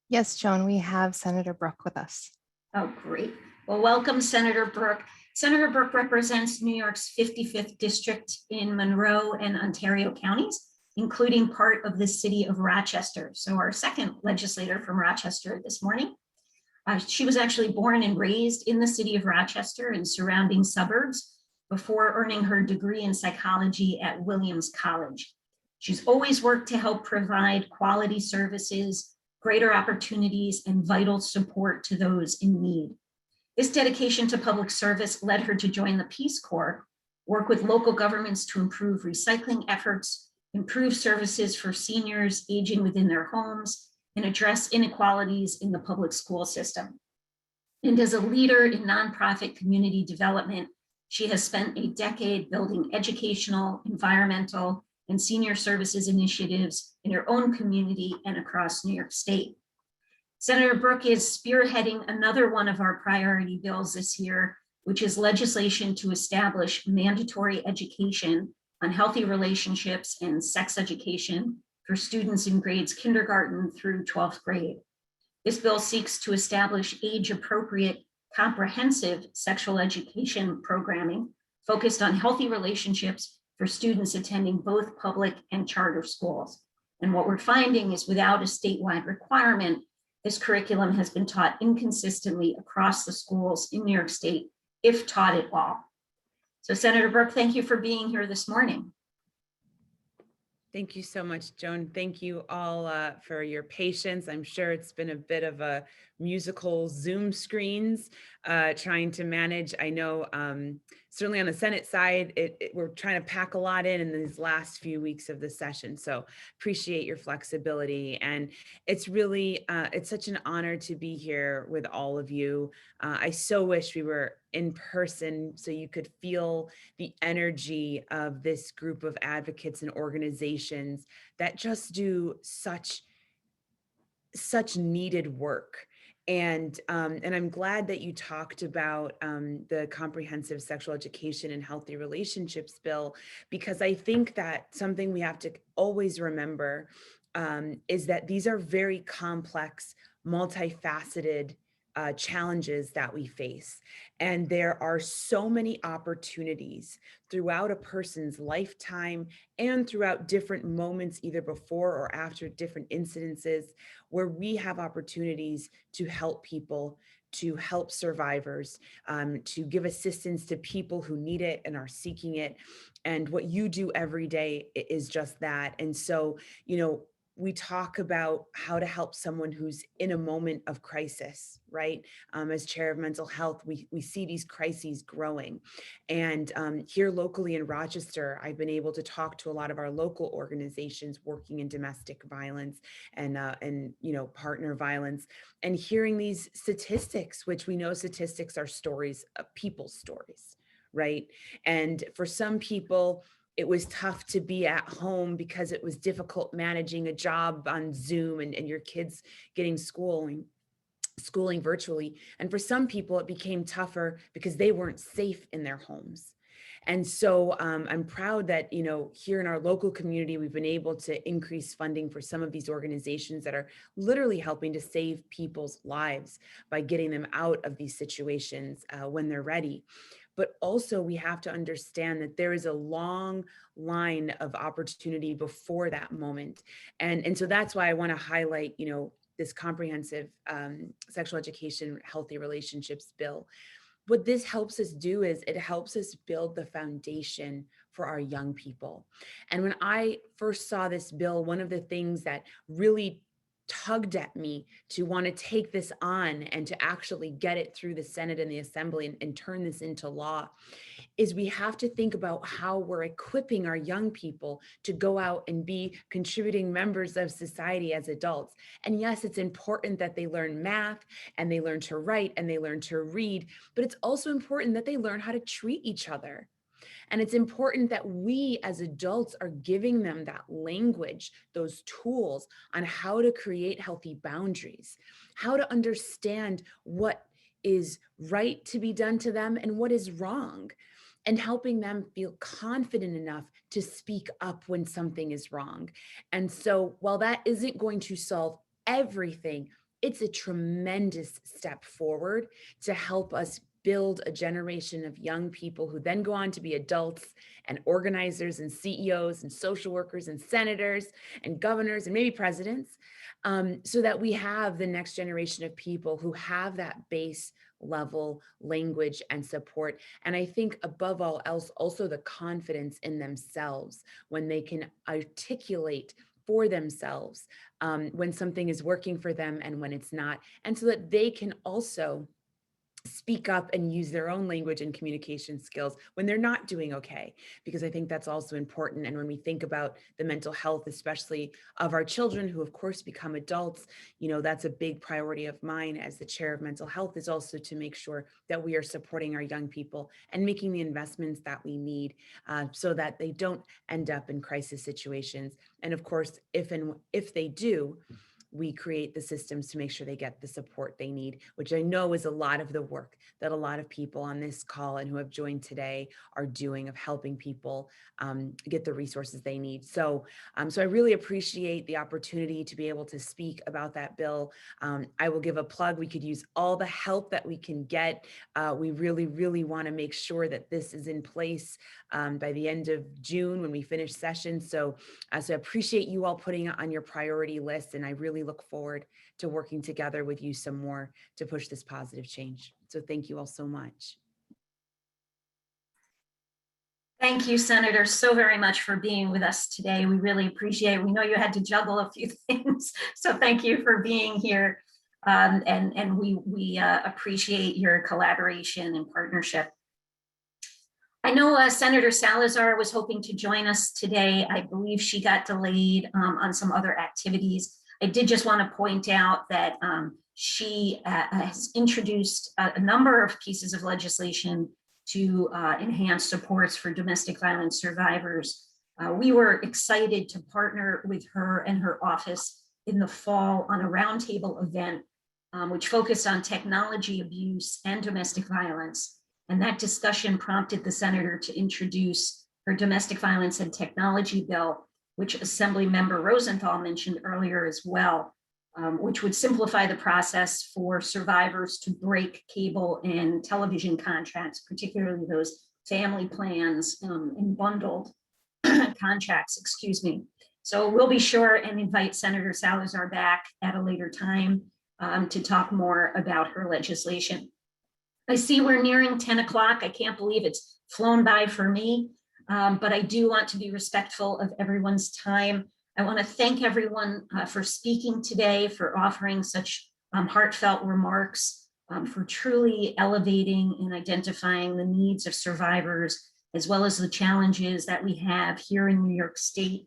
Speaker 1: Yes, Joan, we have Senator Brooke with us.
Speaker 2: Oh, great. Well, welcome, Senator Brooke. Senator Brooke represents New York's 55th district in Monroe and Ontario counties, including part of the city of Rochester. So our second legislator from Rochester this morning. She was actually born and raised in the city of Rochester and surrounding suburbs before earning her degree in psychology at Williams College. She's always worked to help provide quality services, greater opportunities, and vital support to those in need. This dedication to public service led her to join the Peace Corps, work with local governments to improve recycling efforts, improve services for seniors aging within their homes, and address inequalities in the public school system. And as a leader in nonprofit community development, she has spent a decade building educational, environmental, and senior services initiatives in her own community and across New York State. Senator Brooke is spearheading another one of our priority bills this year, which is legislation to establish mandatory education on healthy relationships and sex education for students in grades kindergarten through 12th grade. This bill seeks to establish age-appropriate, comprehensive sexual education programming focused on healthy relationships for students attending both public and charter schools. And what we're finding is, without a statewide requirement, this curriculum has been taught inconsistently across the schools in New York State, if taught at all. So Senator Brooke, thank you for being here this morning.
Speaker 11: Thank you so much, Joan. Thank you all for your patience. I'm sure it's been a bit of a musical Zoom screens trying to manage. I know certainly on the Senate side, we're trying to pack a lot in these last few weeks of the session. So appreciate your flexibility. And it's really, it's such an honor to be here with all of you. I so wish we were in person so you could feel the energy of this group of advocates and organizations that just do such needed work. And I'm glad that you talked about the Comprehensive Sexual Education and Healthy Relationships Bill, because I think that something we have to always remember is that these are very complex, multifaceted challenges that we face. And there are so many opportunities throughout a person's lifetime and throughout different moments, either before or after different incidences, where we have opportunities to help people, to help survivors, to give assistance to people who need it and are seeking it. And what you do every day is just that. And so, you know, we talk about how to help someone who's in a moment of crisis, right? As chair of mental health, we see these crises growing. And here locally in Rochester, I've been able to talk to a lot of our local organizations working in domestic violence and you know, partner violence, and hearing these statistics, which we know statistics are stories, people's stories, right? And for some people, it was tough to be at home because it was difficult managing a job on Zoom and your kids getting schooling virtually. And for some people, it became tougher because they weren't safe in their homes. And so I'm proud that, you know, here in our local community, we've been able to increase funding for some of these organizations that are literally helping to save people's lives by getting them out of these situations when they're ready. But also we have to understand that there is a long line of opportunity before that moment. And so that's why I want to highlight, you know, this comprehensive sexual education, healthy relationships bill. What this helps us do is it helps us build the foundation for our young people. And when I first saw this bill, one of the things that really tugged at me to want to take this on and to actually get it through the Senate and the Assembly and turn this into law is we have to think about how we're equipping our young people to go out and be contributing members of society as adults. And yes, it's important that they learn math and they learn to write and they learn to read, but it's also important that they learn how to treat each other. And it's important that we as adults are giving them that language, those tools on how to create healthy boundaries, how to understand what is right to be done to them and what is wrong, and helping them feel confident enough to speak up when something is wrong. And so while that isn't going to solve everything, it's a tremendous step forward to help us build a generation of young people who then go on to be adults and organizers and CEOs and social workers and senators and governors and maybe presidents, so that we have the next generation of people who have that base level language and support. And I think above all else, also the confidence in themselves when they can articulate for themselves when something is working for them and when it's not, and so that they can also speak up and use their own language and communication skills when they're not doing okay, because I think that's also important. And when we think about the mental health, especially of our children who of course become adults, you know, that's a big priority of mine as the chair of mental health, is also to make sure that we are supporting our young people and making the investments that we need so that they don't end up in crisis situations. And of course, if they do, we create the systems to make sure they get the support they need, which I know is a lot of the work that a lot of people on this call and who have joined today are doing, of helping people get the resources they need. So I really appreciate the opportunity to be able to speak about that bill. I will give a plug. We could use all the help that we can get. We really, really want to make sure that this is in place by the end of June when we finish session. So I appreciate you all putting it on your priority list, and I really look forward to working together with you some more to push this positive change. So thank you all so much.
Speaker 2: Thank you, Senator, so very much for being with us today. We really appreciate it. We know you had to juggle a few things, so thank you for being here. And we appreciate your collaboration and partnership. I know Senator Salazar was hoping to join us today. I believe she got delayed on some other activities. I did just want to point out that she has introduced a number of pieces of legislation to enhance supports for domestic violence survivors. We were excited to partner with her and her office in the fall on a roundtable event, which focused on technology abuse and domestic violence. And that discussion prompted the senator to introduce her domestic violence and technology bill, which Assemblymember Rosenthal mentioned earlier as well. which would simplify the process for survivors to break cable and television contracts, particularly those family plans and bundled contracts, excuse me. So we'll be sure and invite Senator Salazar back at a later time to talk more about her legislation. I see we're nearing 10 o'clock. I can't believe it's flown by for me, but I do want to be respectful of everyone's time. I want to thank everyone for speaking today, for offering such heartfelt remarks, for truly elevating and identifying the needs of survivors, as well as the challenges that we have here in New York State.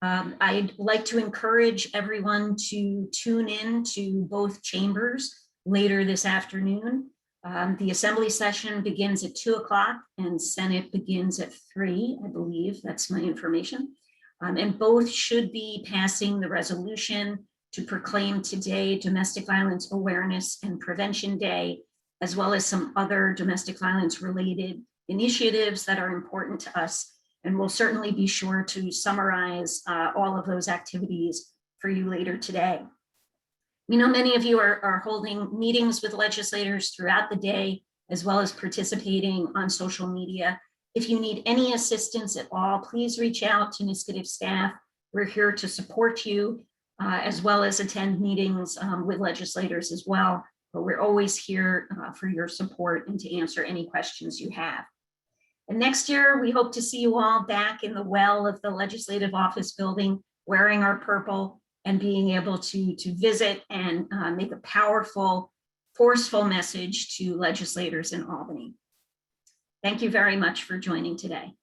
Speaker 2: I'd like to encourage everyone to tune in to both chambers later this afternoon. The Assembly session begins at 2 o'clock and Senate begins at 3, I believe. That's my information. And both should be passing the resolution to proclaim today Domestic Violence Awareness and Prevention Day, as well as some other domestic violence related initiatives that are important to us. And we'll certainly be sure to summarize all of those activities for you later today. We know many of you are holding meetings with legislators throughout the day, as well as participating on social media. If you need any assistance at all, please reach out to NYSCADV staff. We're here to support you, as well as attend meetings with legislators as well. But we're always here for your support and to answer any questions you have. And next year, we hope to see you all back in the well of the Legislative Office building, wearing our purple and being able to visit and make a powerful, forceful message to legislators in Albany. Thank you very much for joining today.